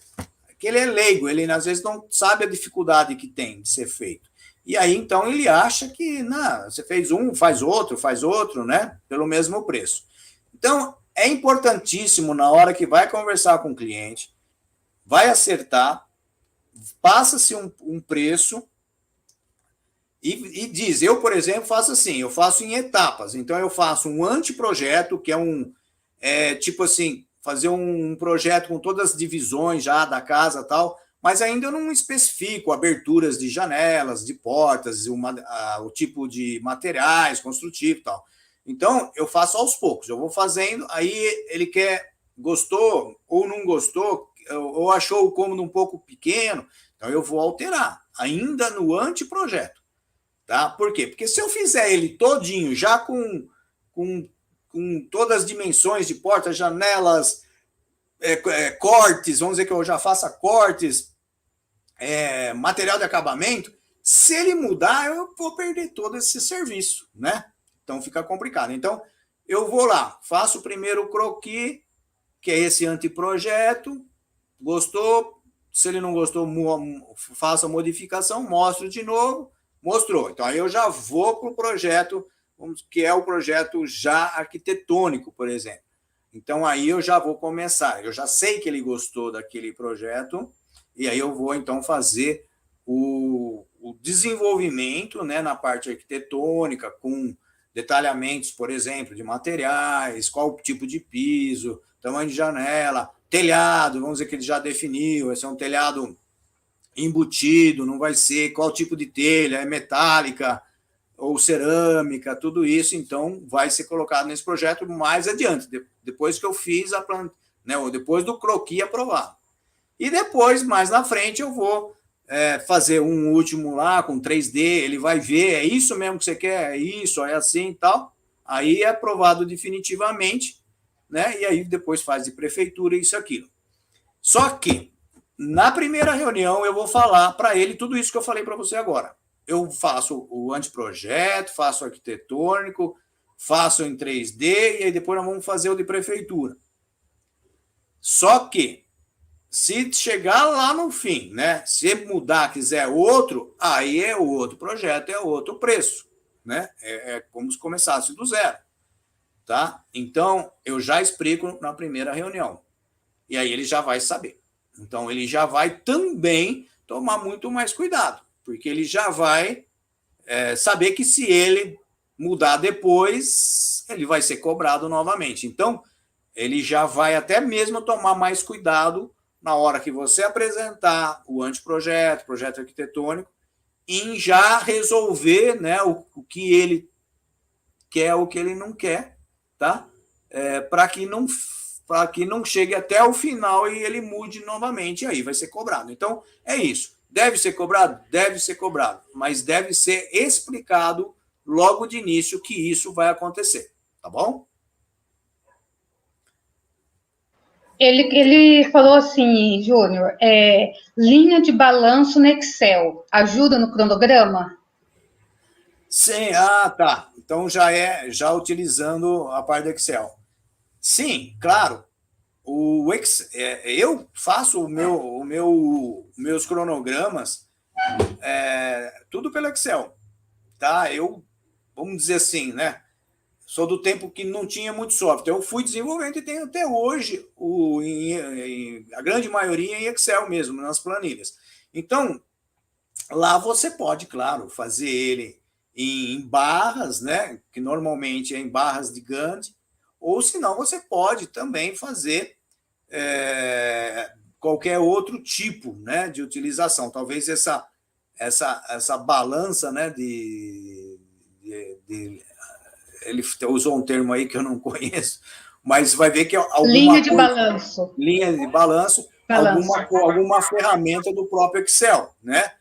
que ele é leigo, ele às vezes não sabe a dificuldade que tem de ser feito. E aí, então, ele acha que não, você fez faz outro, né? Pelo mesmo preço. Então, é importantíssimo na hora que vai conversar com o cliente, vai acertar, passa-se um preço, e diz, eu, por exemplo, faço assim, eu faço em etapas. Então, eu faço um anteprojeto, que é tipo assim, fazer um projeto com todas as divisões já da casa e tal, mas ainda eu não especifico aberturas de janelas, de portas, o tipo de materiais construtivos e tal. Então, eu faço aos poucos, eu vou fazendo, aí ele gostou ou não gostou, ou achou o cômodo um pouco pequeno, então eu vou alterar, ainda no anteprojeto. Tá? Por quê? Porque se eu fizer ele todinho, já com todas as dimensões de portas, janelas, cortes, vamos dizer que eu já faça cortes, material de acabamento, se ele mudar, eu vou perder todo esse serviço, né? Então fica complicado. Então, eu vou lá, faço o primeiro croquis, que é esse anteprojeto, gostou, se ele não gostou, faça a modificação, mostro de novo, mostrou. Então, aí eu já vou para o projeto, que é o projeto já arquitetônico, por exemplo. Então, aí eu já vou começar. Eu já sei que ele gostou daquele projeto, e aí eu vou, então, fazer o desenvolvimento, né, na parte arquitetônica, com detalhamentos, por exemplo, de materiais, qual o tipo de piso, tamanho de janela, telhado, vamos dizer que ele já definiu, vai ser um telhado embutido, não vai ser qual tipo de telha, é metálica ou cerâmica, tudo isso, então, vai ser colocado nesse projeto mais adiante, depois que eu fiz a planta, né, ou depois do croquis aprovado. E depois, mais na frente, eu vou fazer um último lá com 3D, ele vai ver, é isso mesmo que você quer, é isso, é assim e tal, aí é aprovado definitivamente, né, e aí depois faz de prefeitura isso, aquilo. Só que, na primeira reunião, eu vou falar para ele tudo isso que eu falei para você agora. Eu faço o anteprojeto, faço o arquitetônico, faço em 3D, e aí depois nós vamos fazer o de prefeitura. Só que, se chegar lá no fim, né, se mudar, quiser outro, aí é outro projeto, é outro preço, né? É como se começasse do zero, tá? Então, eu já explico na primeira reunião. E aí ele já vai saber. Então, ele já vai também tomar muito mais cuidado, porque ele já vai saber que se ele mudar depois, ele vai ser cobrado novamente. Então, ele já vai até mesmo tomar mais cuidado na hora que você apresentar o anteprojeto, projeto arquitetônico, em já resolver, né, o que ele quer, o que ele não quer, tá? Para que não chegue até o final e ele mude novamente, e aí vai ser cobrado. Então, é isso. Deve ser cobrado? Deve ser cobrado, mas deve ser explicado logo de início que isso vai acontecer, tá bom? Ele falou assim, Júnior, linha de balanço no Excel, ajuda no cronograma? Sim, tá. Então já utilizando a parte do Excel. Sim, claro. Eu faço meus cronogramas tudo pelo Excel, tá? Vamos dizer assim, né? Sou do tempo que não tinha muito software. Eu fui desenvolvendo e tenho até hoje a grande maioria em Excel mesmo, nas planilhas. Então, lá você pode, claro, fazer ele em barras, né? Que normalmente é em barras de Gantt, ou senão você pode também fazer qualquer outro tipo, né, de utilização. Talvez essa balança, né, ele usou um termo aí que eu não conheço, mas vai ver que linha de balanço. Linha de balanço, alguma ferramenta do próprio Excel, né?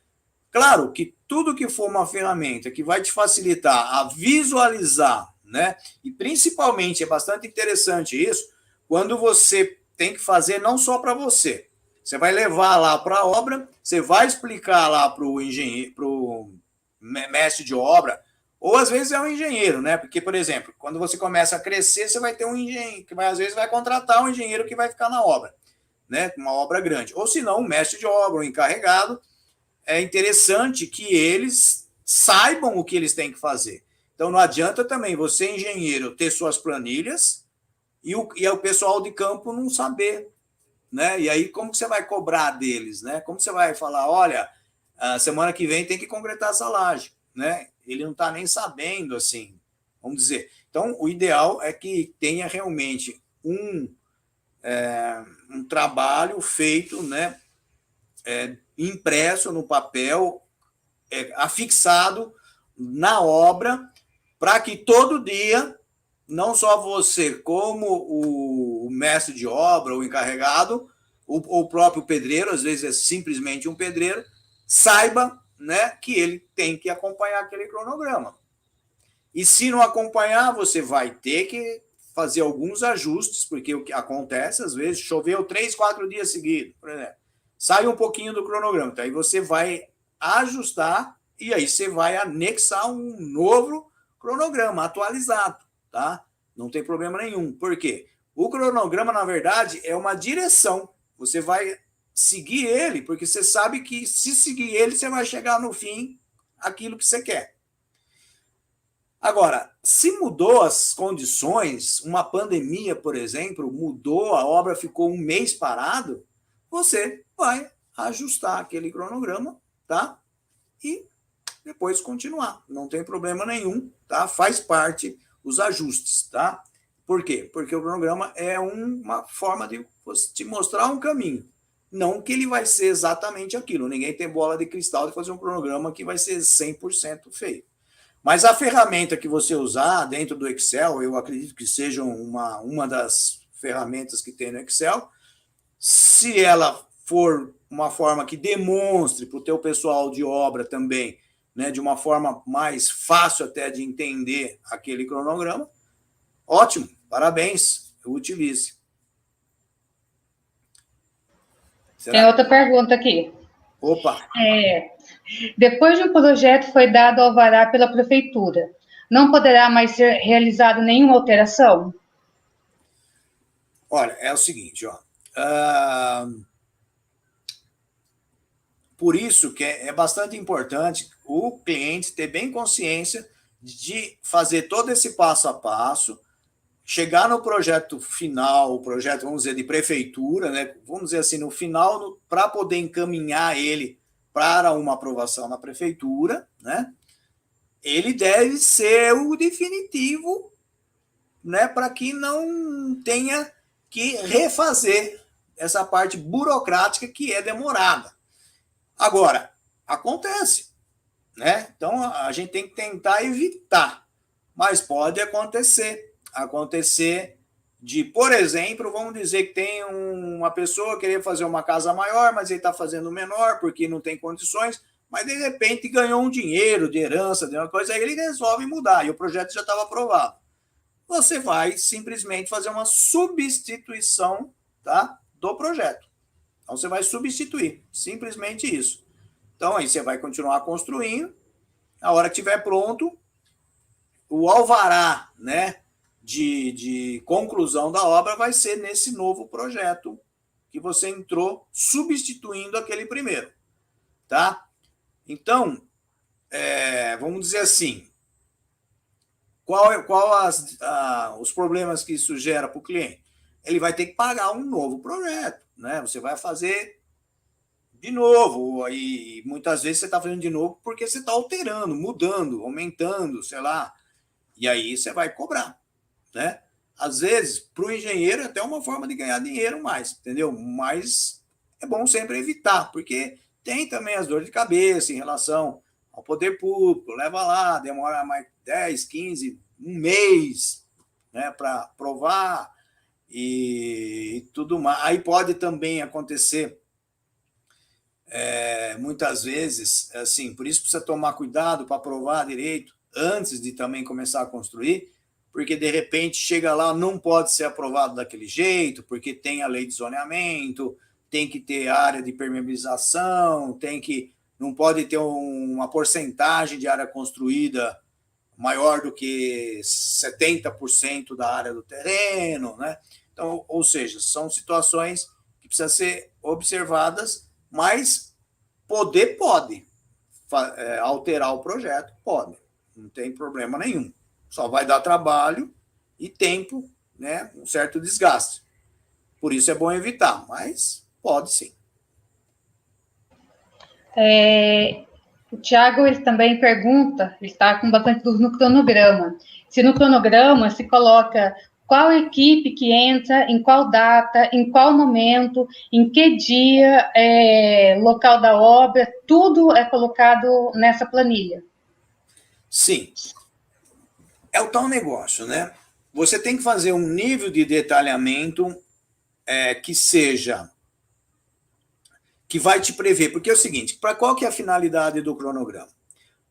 Claro que tudo que for uma ferramenta que vai te facilitar a visualizar, né? E principalmente é bastante interessante isso, quando você tem que fazer não só para você. Você vai levar lá para a obra, você vai explicar lá para o engenheiro, para o mestre de obra, ou às vezes é um engenheiro, né? Porque, por exemplo, quando você começa a crescer, você vai ter um engenheiro que às vezes vai contratar um engenheiro que vai ficar na obra, né? Uma obra grande. Ou se não, um mestre de obra, um encarregado. É interessante que eles saibam o que eles têm que fazer. Então, não adianta também você, engenheiro, ter suas planilhas e o pessoal de campo não saber, né? E aí, como que você vai cobrar deles, né? Como você vai falar, olha, a semana que vem tem que concretar essa laje, né? Ele não está nem sabendo, assim, vamos dizer. Então, o ideal é que tenha realmente um trabalho feito, né? Impresso no papel, afixado na obra, para que todo dia, não só você, como o mestre de obra, o encarregado, o próprio pedreiro, às vezes é simplesmente um pedreiro, saiba, né, que ele tem que acompanhar aquele cronograma. E se não acompanhar, você vai ter que fazer alguns ajustes, porque o que acontece, às vezes, choveu 3, 4 dias seguidos, por exemplo. Sai um pouquinho do cronograma. Então, aí você vai ajustar e aí você vai anexar um novo cronograma atualizado, tá? Não tem problema nenhum. Por quê? O cronograma, na verdade, é uma direção. Você vai seguir ele, porque você sabe que se seguir ele, você vai chegar no fim aquilo que você quer. Agora, se mudou as condições, uma pandemia, por exemplo, mudou, a obra ficou um mês parado, você vai ajustar aquele cronograma, tá? E depois continuar. Não tem problema nenhum, tá? Faz parte os ajustes, tá? Por quê? Porque o cronograma é uma forma de te mostrar um caminho. Não que ele vai ser exatamente aquilo. Ninguém tem bola de cristal de fazer um cronograma que vai ser 100% feito. Mas a ferramenta que você usar dentro do Excel, eu acredito que seja uma das ferramentas que tem no Excel, se ela for uma forma que demonstre para o teu pessoal de obra também, né, de uma forma mais fácil até de entender aquele cronograma, ótimo, parabéns, utilize. Tem outra pergunta aqui. Opa! Depois de um projeto foi dado alvará pela prefeitura, não poderá mais ser realizada nenhuma alteração? Olha, é o seguinte, ó. Por isso que é bastante importante o cliente ter bem consciência de fazer todo esse passo a passo, chegar no projeto final, o projeto, vamos dizer, de prefeitura, né? Vamos dizer assim, no final, para poder encaminhar ele para uma aprovação na prefeitura, né? Ele deve ser o definitivo, né? Para que não tenha que refazer essa parte burocrática que é demorada. Agora, acontece, né? Então, a gente tem que tentar evitar, mas pode acontecer. Acontecer de, por exemplo, vamos dizer que tem uma pessoa querer fazer uma casa maior, mas ele está fazendo menor porque não tem condições, mas de repente ganhou um dinheiro de herança, de uma coisa, aí ele resolve mudar e o projeto já estava aprovado. Você vai simplesmente fazer uma substituição, tá, do projeto. Então, você vai substituir, simplesmente isso. Então, aí você vai continuar construindo. A hora que estiver pronto, o alvará, né, de conclusão da obra vai ser nesse novo projeto que você entrou, substituindo aquele primeiro. Tá? Então, vamos dizer assim, qual os problemas que isso gera para o cliente? Ele vai ter que pagar um novo projeto, né? Você vai fazer de novo, e muitas vezes você está fazendo de novo porque você está alterando, mudando, aumentando, sei lá, e aí você vai cobrar, né? Às vezes, para o engenheiro é até uma forma de ganhar dinheiro mais, entendeu? Mas é bom sempre evitar, porque tem também as dores de cabeça em relação ao poder público, leva lá, demora mais 10, 15, um mês, né, para provar e tudo mais. Aí pode também acontecer muitas vezes, assim, por isso precisa tomar cuidado para aprovar direito antes de também começar a construir, porque de repente chega lá, não pode ser aprovado daquele jeito, porque tem a lei de zoneamento, tem que ter área de permeabilização, não pode ter uma porcentagem de área construída maior do que 70% da área do terreno, né? Então, ou seja, são situações que precisam ser observadas, mas pode alterar o projeto, pode, não tem problema nenhum. Só vai dar trabalho e tempo, né, um certo desgaste. Por isso é bom evitar, mas pode sim. O Tiago, ele também pergunta, ele está com bastante dúvida no cronograma. Se no cronograma se coloca qual equipe que entra, em qual data, em qual momento, em que dia, local da obra, tudo é colocado nessa planilha. Sim. É o tal negócio, né? Você tem que fazer um nível de detalhamento que vai te prever, porque é o seguinte, para qual que é a finalidade do cronograma?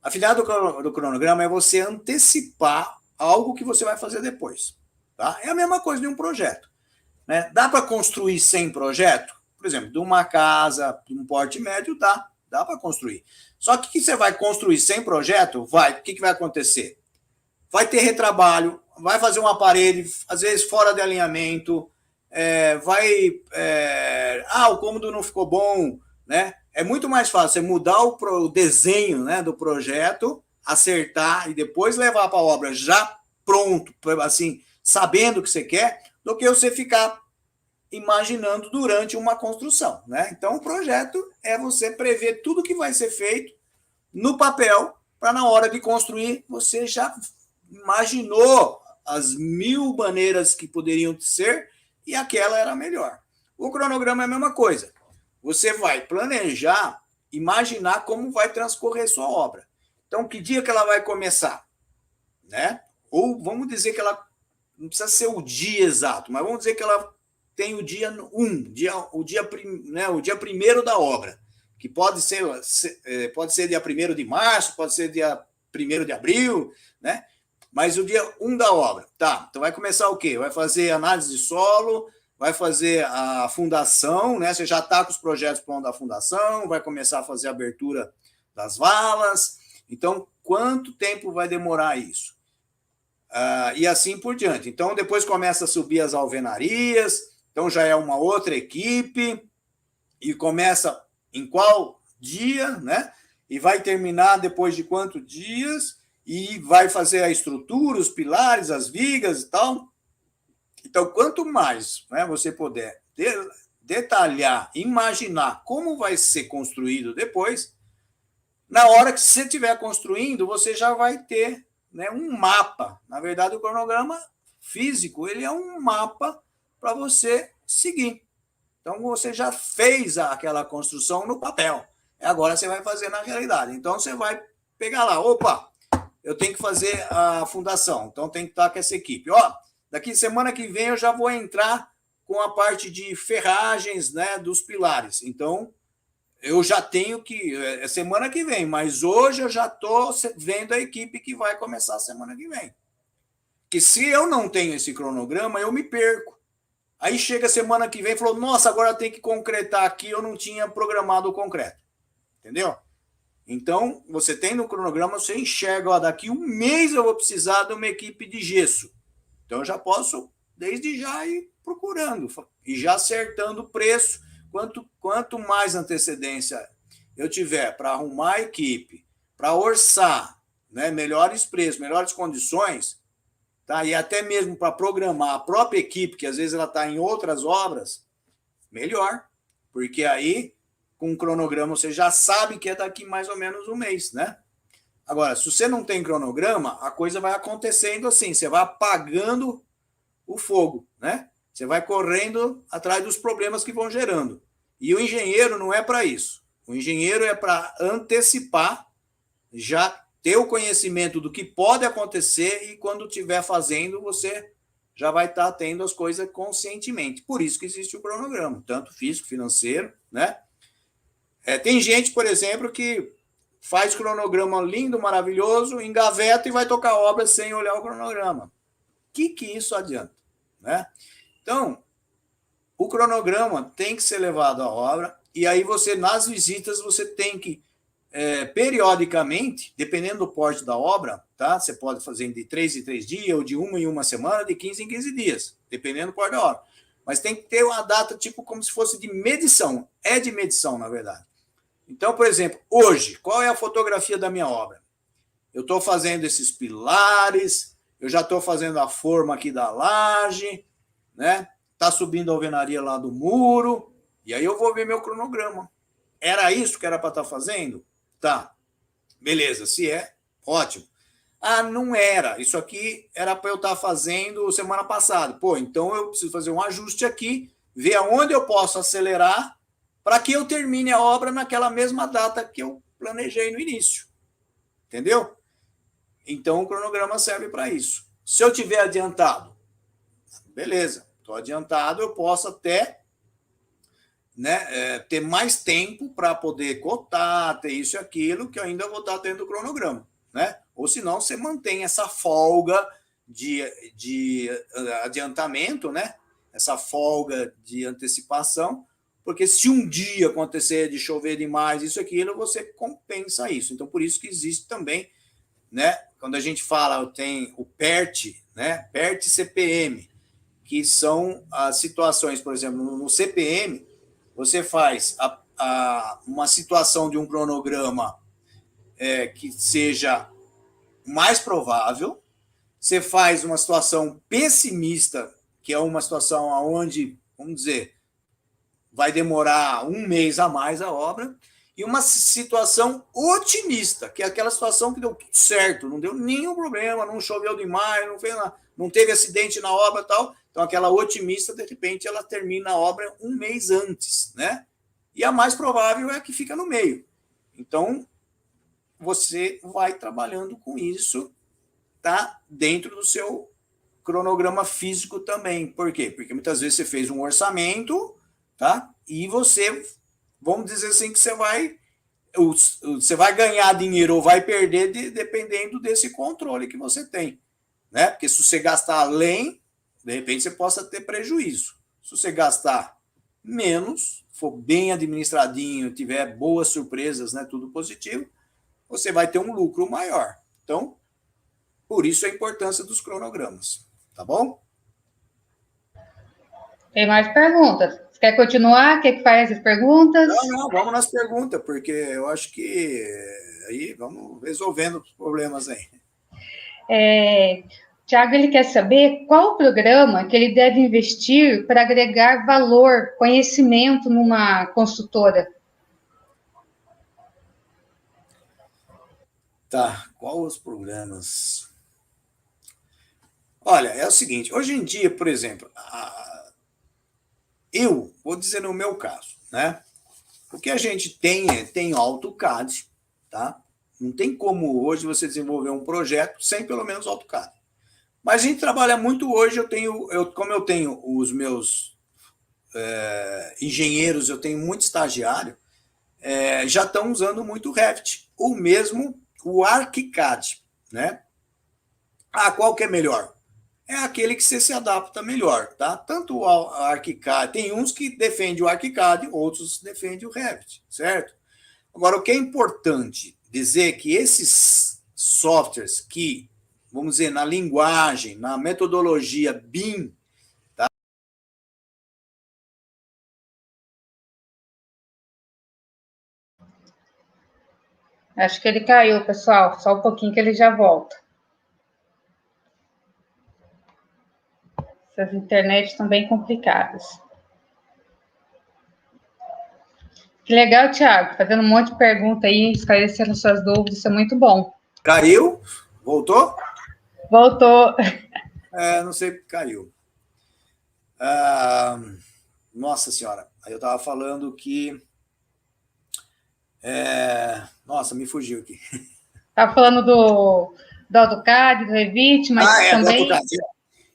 A finalidade do cronograma é você antecipar algo que você vai fazer depois. Tá? É a mesma coisa de um projeto. Né? Dá para construir sem projeto? Por exemplo, de uma casa, de um porte médio, dá para construir. Só que você vai construir sem projeto? Vai. O que vai acontecer? Vai ter retrabalho, vai fazer uma parede, às vezes fora de alinhamento, o cômodo não ficou bom, né? É muito mais fácil você mudar o desenho, né, do projeto acertar e depois levar para a obra já pronto, assim, sabendo o que você quer, do que você ficar imaginando durante uma construção, né? Então, o projeto é você prever tudo que vai ser feito no papel, para na hora de construir, você já imaginou as 1000 maneiras que poderiam ser e aquela era a melhor. O cronograma é a mesma coisa. Você vai planejar, imaginar como vai transcorrer sua obra. Então, que dia que ela vai começar? Né? Ou vamos dizer que ela não precisa ser o dia exato, mas vamos dizer que ela tem o dia 1, o dia 1º da obra, que pode ser dia 1º de março, pode ser dia 1º de abril, né? Mas o dia 1 da obra. Tá, então vai começar o quê? Vai fazer análise de solo, vai fazer a fundação, né? Você já está com os projetos prontos da fundação, vai começar a fazer a abertura das valas. Então, quanto tempo vai demorar isso? E assim por diante. Então, depois começa a subir as alvenarias, então já é uma outra equipe, e começa em qual dia, né? E vai terminar depois de quantos dias, e vai fazer a estrutura, os pilares, as vigas e tal. Então, quanto mais, né, você puder detalhar, imaginar como vai ser construído depois, na hora que você estiver construindo, você já vai ter, né, um mapa. Na verdade, o cronograma físico, ele é um mapa para você seguir. Então, você já fez aquela construção no papel. Agora você vai fazer na realidade. Então, você vai pegar lá, opa, eu tenho que fazer a fundação, então tem que estar com essa equipe. Ó, daqui semana que vem eu já vou entrar com a parte de ferragens, né, dos pilares. Então, eu já tenho que... É semana que vem, mas hoje eu já estou vendo a equipe que vai começar a semana que vem. Que se eu não tenho esse cronograma, eu me perco. Aí chega a semana que vem e falou, nossa, agora tem que concretar aqui, eu não tinha programado o concreto. Entendeu? Então, você tem no cronograma, você enxerga, ó, daqui um mês eu vou precisar de uma equipe de gesso. Então, eu já posso, desde já, ir procurando e já acertando o preço. Quanto mais antecedência eu tiver para arrumar a equipe, para orçar, né, melhores preços, melhores condições, tá? E até mesmo para programar a própria equipe, que às vezes ela está em outras obras, melhor. Porque aí, com o cronograma, você já sabe que é daqui mais ou menos um mês, né? Agora, se você não tem cronograma, a coisa vai acontecendo assim, você vai apagando o fogo, né? Você vai correndo atrás dos problemas que vão gerando. E o engenheiro não é para isso. O engenheiro é para antecipar, já ter o conhecimento do que pode acontecer e quando estiver fazendo, você já vai estar tendo as coisas conscientemente. Por isso que existe o cronograma, tanto físico, financeiro, né? Tem gente, por exemplo, que faz cronograma lindo, maravilhoso, engaveta e vai tocar obra sem olhar o cronograma. O que isso adianta, né? Então, o cronograma tem que ser levado à obra e aí você, nas visitas, você tem que, periodicamente, dependendo do porte da obra, tá? Você pode fazer de 3 em 3 dias, ou de 1 em 1 semana, de 15 em 15 dias, dependendo do porte da obra. Mas tem que ter uma data, tipo, como se fosse de medição. É de medição, na verdade. Então, por exemplo, hoje, qual é a fotografia da minha obra? Eu estou fazendo esses pilares, eu já estou fazendo a forma aqui da laje, né? Está subindo a alvenaria lá do muro, e aí eu vou ver meu cronograma. Era isso que era para estar fazendo? Tá, beleza, se é, ótimo. Ah, não era, isso aqui era para eu estar fazendo semana passada. Pô, então eu preciso fazer um ajuste aqui, ver aonde eu posso acelerar para que eu termine a obra naquela mesma data que eu planejei no início. Entendeu? Então, o cronograma serve para isso. Se eu tiver adiantado, beleza, estou adiantado, eu posso até, né, ter mais tempo para poder cotar, ter isso e aquilo, que eu ainda vou estar tendo o cronograma, né? Ou senão você mantém essa folga de adiantamento, né? Essa folga de antecipação, porque se um dia acontecer de chover demais, isso e aquilo, você compensa isso. Então, por isso que existe também, né? Quando a gente fala, tem o PERT, né? PERT e CPM, que são as situações, por exemplo, no CPM, você faz uma situação de um cronograma que seja mais provável. Você faz uma situação pessimista, que é uma situação onde, vamos dizer, vai demorar um mês a mais a obra, e uma situação otimista, que é aquela situação que deu tudo certo, não deu nenhum problema, não choveu demais, não fez nada, não teve acidente na obra e tal. Então, aquela otimista, de repente, ela termina a obra um mês antes, né? E a mais provável é a que fica no meio. Então, você vai trabalhando com isso, tá? Dentro do seu cronograma físico também. Por quê? Porque muitas vezes você fez um orçamento, tá? E você, vamos dizer assim, que você vai ganhar dinheiro ou vai perder dependendo desse controle que você tem, né? Porque se você gastar além, de repente você possa ter prejuízo. Se você gastar menos, for bem administradinho, tiver boas surpresas, né, tudo positivo, você vai ter um lucro maior. Então, por isso a importância dos cronogramas, tá bom? Tem mais perguntas? Você quer continuar? Quer que faça as perguntas? Não, vamos nas perguntas, porque eu acho que aí vamos resolvendo os problemas aí. Tiago, ele quer saber qual o programa que ele deve investir para agregar valor, conhecimento numa consultora. Tá, qual os programas? Olha, é o seguinte, hoje em dia, por exemplo, eu vou dizer no meu caso, né? O que a gente tem o AutoCAD, tá? Não tem como hoje você desenvolver um projeto sem pelo menos AutoCAD. Mas a gente trabalha muito hoje, como eu tenho os meus engenheiros, eu tenho muito estagiário, já estão usando muito o Revit, ou mesmo o ArchiCAD, né? Qual que é melhor? É aquele que você se adapta melhor, tá? Tanto o ArchiCAD, tem uns que defendem o ArchiCAD, outros defendem o Revit, certo? Agora, o que é importante dizer é que esses softwares que, vamos dizer, na linguagem, na metodologia BIM, tá? Acho que ele caiu, pessoal. Só um pouquinho que ele já volta. Essas internets estão bem complicadas. Que legal, Tiago, fazendo um monte de pergunta aí, esclarecendo suas dúvidas, isso é muito bom. Caiu? Voltou? Voltou. Não sei porque caiu. Nossa Senhora, aí eu estava falando que... Nossa, me fugiu aqui. Estava falando do AutoCAD, do Revit, mas também... Do AutoCAD.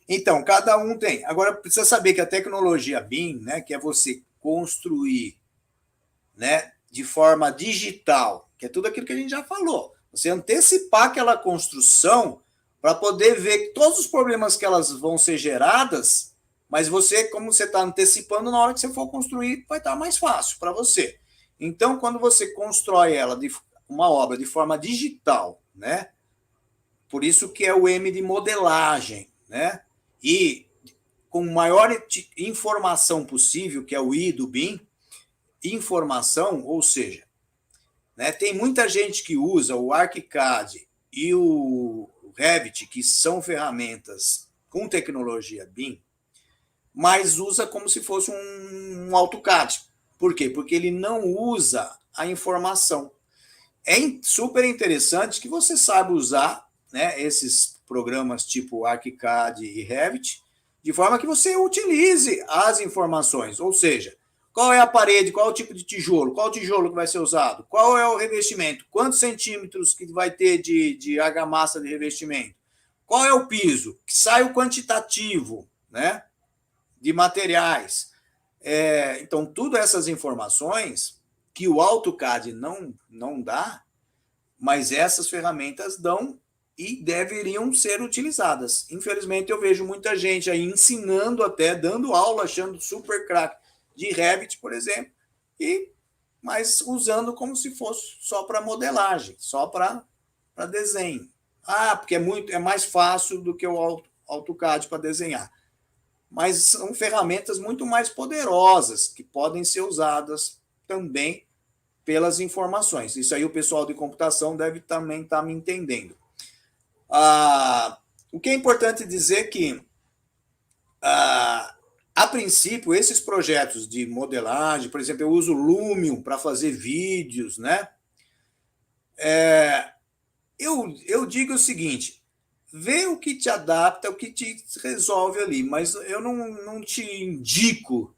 Então, cada um tem. Agora, precisa saber que a tecnologia BIM, né, que é você construir, né, de forma digital, que é tudo aquilo que a gente já falou. Você antecipar aquela construção para poder ver todos os problemas que elas vão ser geradas, mas você, como você está antecipando, na hora que você for construir, vai estar mais fácil para você. Então, quando você constrói uma obra de forma digital, né, por isso que é o M de modelagem, né, e com maior informação possível, que é o I do BIM, informação, ou seja, né, tem muita gente que usa o ArchiCAD e o Revit, que são ferramentas com tecnologia BIM, mas usa como se fosse um AutoCAD. Por quê? Porque ele não usa a informação. É super interessante que você saiba usar, né, esses programas tipo ArchiCAD e Revit, de forma que você utilize as informações, ou seja, qual é a parede, qual é o tipo de tijolo, qual o tijolo que vai ser usado, qual é o revestimento, quantos centímetros que vai ter de argamassa de revestimento, qual é o piso, que sai o quantitativo, né, de materiais. Então, todas essas informações que o AutoCAD não dá, mas essas ferramentas dão e deveriam ser utilizadas. Infelizmente, eu vejo muita gente aí ensinando até, dando aula, achando super craque de Revit, por exemplo, mas usando como se fosse só para modelagem, só para desenho. Porque é mais fácil do que o AutoCAD para desenhar. Mas são ferramentas muito mais poderosas que podem ser usadas também pelas informações. Isso aí o pessoal de computação deve também estar me entendendo. O que é importante dizer que, a princípio, esses projetos de modelagem, por exemplo, eu uso o Lumion para fazer vídeos, né? Eu digo o seguinte, vê o que te adapta, o que te resolve ali, mas eu não te indico,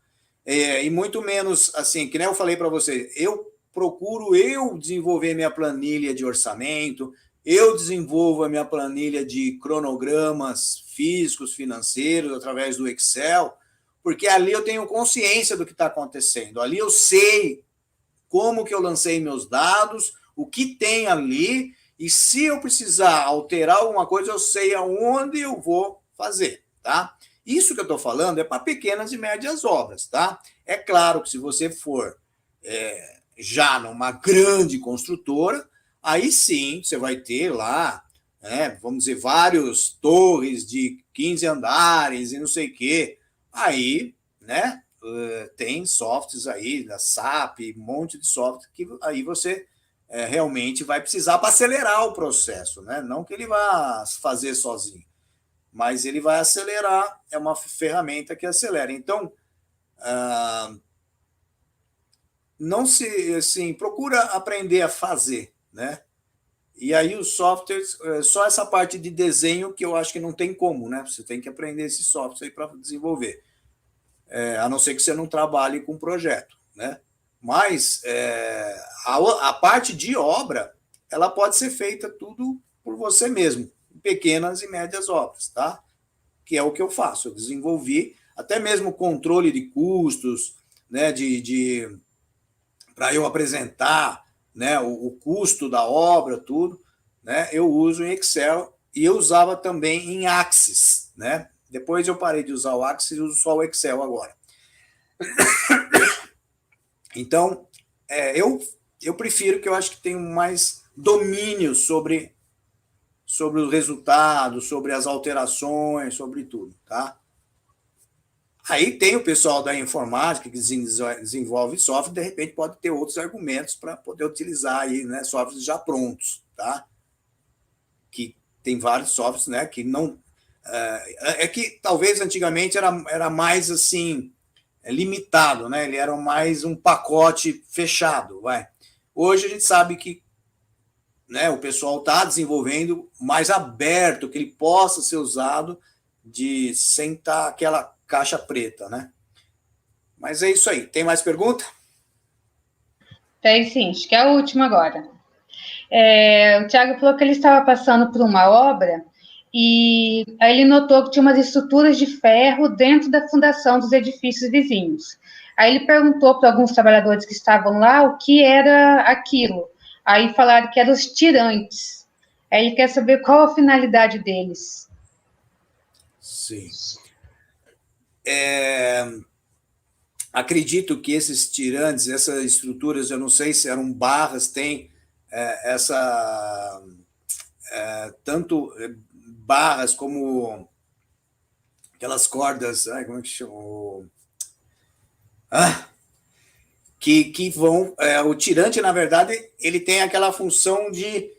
e muito menos, assim, que nem eu falei para você, eu procuro desenvolver minha planilha de orçamento, eu desenvolvo a minha planilha de cronogramas físicos, financeiros, através do Excel, porque ali eu tenho consciência do que está acontecendo, ali eu sei como que eu lancei meus dados, o que tem ali, e se eu precisar alterar alguma coisa, eu sei aonde eu vou fazer, tá? Isso que eu estou falando é para pequenas e médias obras, tá? É claro que se você for já numa grande construtora, aí sim você vai ter lá, vamos dizer, vários torres de 15 andares e não sei o quê. Aí, né, tem softwares aí, da SAP, um monte de software que aí você realmente vai precisar para acelerar o processo, né? Não que ele vá fazer sozinho, mas ele vai acelerar, é uma ferramenta que acelera. Então, não se, assim, procura aprender a fazer, né? E aí os softwares, só essa parte de desenho que eu acho que não tem como, né? Você tem que aprender esse software aí para desenvolver, a não ser que você não trabalhe com projeto, né? Mas a parte de obra, ela pode ser feita tudo por você mesmo, pequenas e médias obras, tá? Que é o que eu faço, eu desenvolvi até mesmo controle de custos, né? Para eu apresentar, né? O custo da obra, tudo, né? Eu uso em Excel e eu usava também em Axis, né? Depois eu parei de usar o Axis e uso só o Excel agora. Então, eu prefiro, que eu acho que tenho mais domínio sobre o resultado, sobre as alterações, sobre tudo, tá? Aí tem o pessoal da informática que desenvolve software, de repente pode ter outros argumentos para poder utilizar aí, né, softwares já prontos, tá? Que tem vários softwares, né, que não... que talvez antigamente era mais assim, limitado, né? Ele era mais um pacote fechado, vai. Hoje a gente sabe que, né, o pessoal está desenvolvendo mais aberto, que ele possa ser usado sem estar aquela caixa preta, né? Mas é isso aí. Tem mais pergunta? Tem sim, acho que é a última agora. O Thiago falou que ele estava passando por uma obra e aí ele notou que tinha umas estruturas de ferro dentro da fundação dos edifícios vizinhos. Aí ele perguntou para alguns trabalhadores que estavam lá o que era aquilo. Aí falaram que eram os tirantes. Aí ele quer saber qual a finalidade deles. Sim. Acredito que esses tirantes, essas estruturas, eu não sei se eram barras, tem tanto barras como aquelas cordas, como é que chama? Que vão... o tirante, na verdade, ele tem aquela função de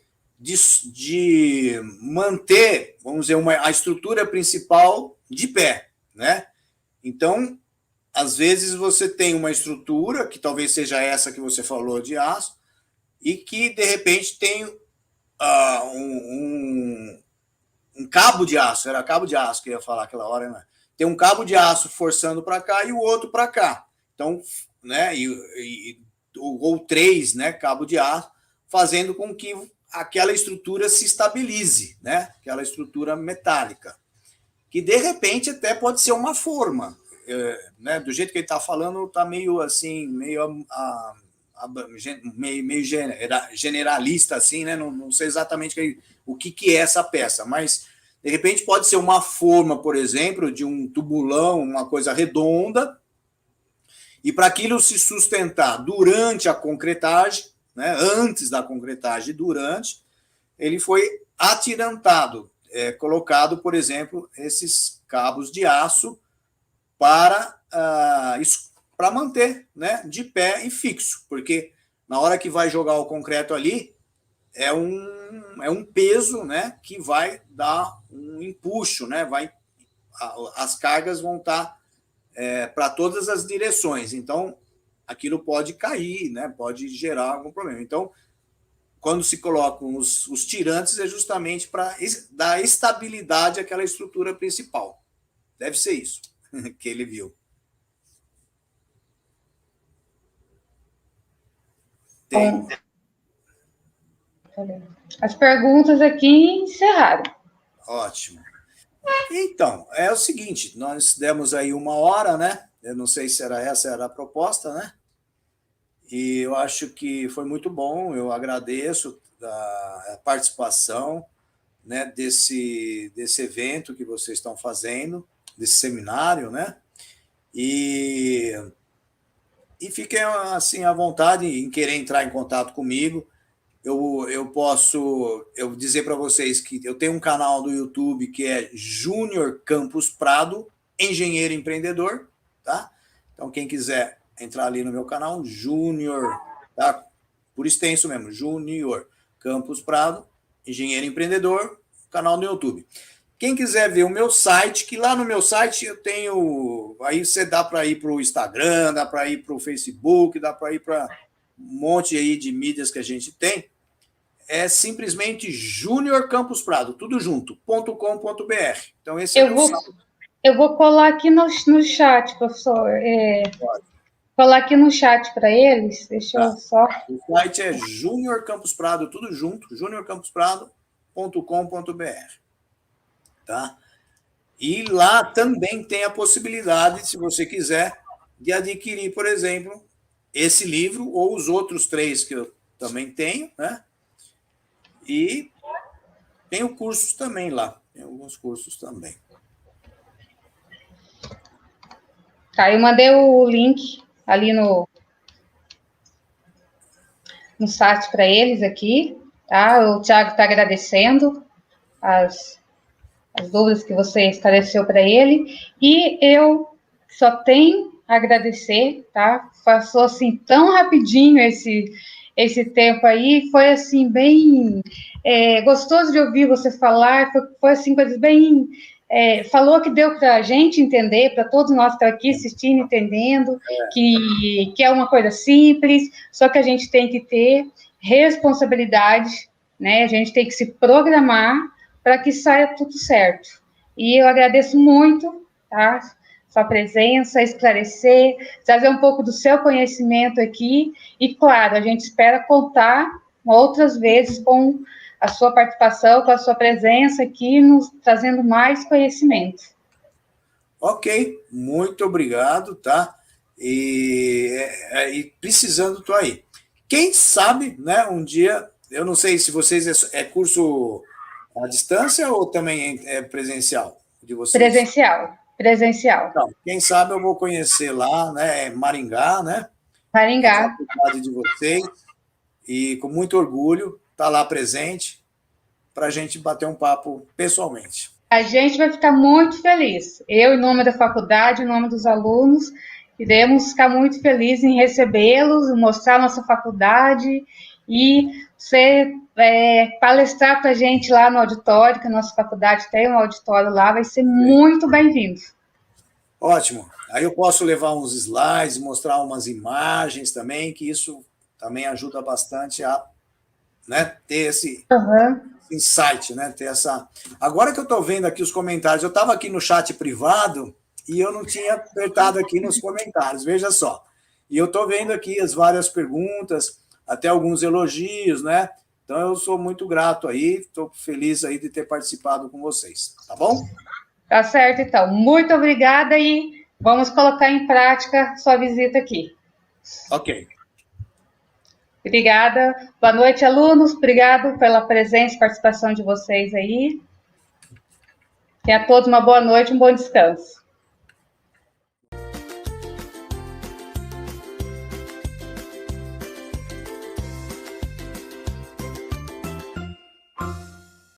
manter, vamos dizer, a estrutura principal de pé, né? Então, às vezes você tem uma estrutura, que talvez seja essa que você falou, de aço, e que, de repente, tem um cabo de aço, era cabo de aço que eu ia falar aquela hora, né? Tem um cabo de aço forçando para cá e o outro para cá. Então, né, ou três, né, cabo de aço, fazendo com que aquela estrutura se estabilize, né? Aquela estrutura metálica, que de repente até pode ser uma forma, né? Do jeito que ele está falando, está meio assim, meio generalista, assim, né? Não sei exatamente o que é essa peça, mas de repente pode ser uma forma, por exemplo, de um tubulão, uma coisa redonda, e para aquilo se sustentar durante a concretagem, né, antes da concretagem e durante, ele foi atirantado, colocado, por exemplo, esses cabos de aço para manter, né, de pé e fixo, porque na hora que vai jogar o concreto ali, é um peso, né, que vai dar um empuxo, né, as cargas vão estar para todas as direções, então aquilo pode cair, né, pode gerar algum problema. Então, quando se colocam os tirantes, é justamente para dar estabilidade àquela estrutura principal. Deve ser isso que ele viu. Tem. As perguntas aqui encerraram. Ótimo. Então, é o seguinte, nós demos aí 1 hora, né? Eu não sei se essa era a proposta, né? E eu acho que foi muito bom, eu agradeço a participação, né, desse evento que vocês estão fazendo, desse seminário, né? E fiquem assim à vontade em querer entrar em contato comigo. Eu posso dizer para vocês que eu tenho um canal do YouTube que é Júnior Campos Prado, engenheiro empreendedor, tá? Então, quem quiser entrar ali no meu canal, Júnior, tá? Por extenso mesmo, Júnior Campos Prado, engenheiro empreendedor, canal no YouTube. Quem quiser ver o meu site, que lá no meu site eu tenho... Aí você dá para ir para o Instagram, dá para ir para o Facebook, dá para ir para um monte aí de mídias que a gente tem. É simplesmente Júnior Campos Prado, tudo junto, .com.br. Então, esse é o meu site. Eu vou colar aqui no chat, professor. Colar aqui no chat para eles. Deixa eu só... O site é Júnior Campos Prado, tudo junto, juniorcamposprado.com.br. Tá? E lá também tem a possibilidade, se você quiser, de adquirir, por exemplo, esse livro ou os outros 3 que eu também tenho, né? E tenho cursos também lá, tem alguns cursos também. Tá, eu mandei o link ali no site para eles aqui, tá? O Thiago está agradecendo as dúvidas que você esclareceu para ele, e eu só tenho a agradecer, tá? Passou assim tão rapidinho esse tempo aí, foi assim bem gostoso de ouvir você falar, foi assim coisas bem... falou que deu para a gente entender, para todos nós que estamos aqui assistindo, entendendo, que é uma coisa simples, só que a gente tem que ter responsabilidade, né? A gente tem que se programar para que saia tudo certo. E eu agradeço muito, tá? Sua presença, esclarecer, trazer um pouco do seu conhecimento aqui, e, claro, a gente espera contar outras vezes com a sua participação, com a sua presença aqui, nos trazendo mais conhecimento. Ok, muito obrigado, tá? E precisando, tô aí. Quem sabe, né, um dia, eu não sei se vocês é curso à distância ou também é presencial de vocês? Presencial. Então, quem sabe eu vou conhecer lá, né, Maringá, né? Maringá. A faculdade de vocês, e com muito orgulho estar lá presente para a gente bater um papo pessoalmente. A gente vai ficar muito feliz. Eu, em nome da faculdade, em nome dos alunos, iremos ficar muito felizes em recebê-los, mostrar nossa faculdade e você palestrar para a gente lá no auditório, que a nossa faculdade tem um auditório lá, vai ser muito bem-vindo. Ótimo. Aí eu posso levar uns slides, mostrar umas imagens também, que isso também ajuda bastante a, né, ter esse insight, né, ter essa... Agora que eu estou vendo aqui os comentários, eu estava aqui no chat privado e eu não tinha apertado aqui nos comentários, veja só. E eu estou vendo aqui as várias perguntas, até alguns elogios, né? Então, eu sou muito grato aí, estou feliz aí de ter participado com vocês, tá bom? Tá certo, então. Muito obrigada e vamos colocar em prática sua visita aqui. Ok. Obrigada. Boa noite, alunos. Obrigado pela presença e participação de vocês aí. E a todos uma boa noite, um bom descanso.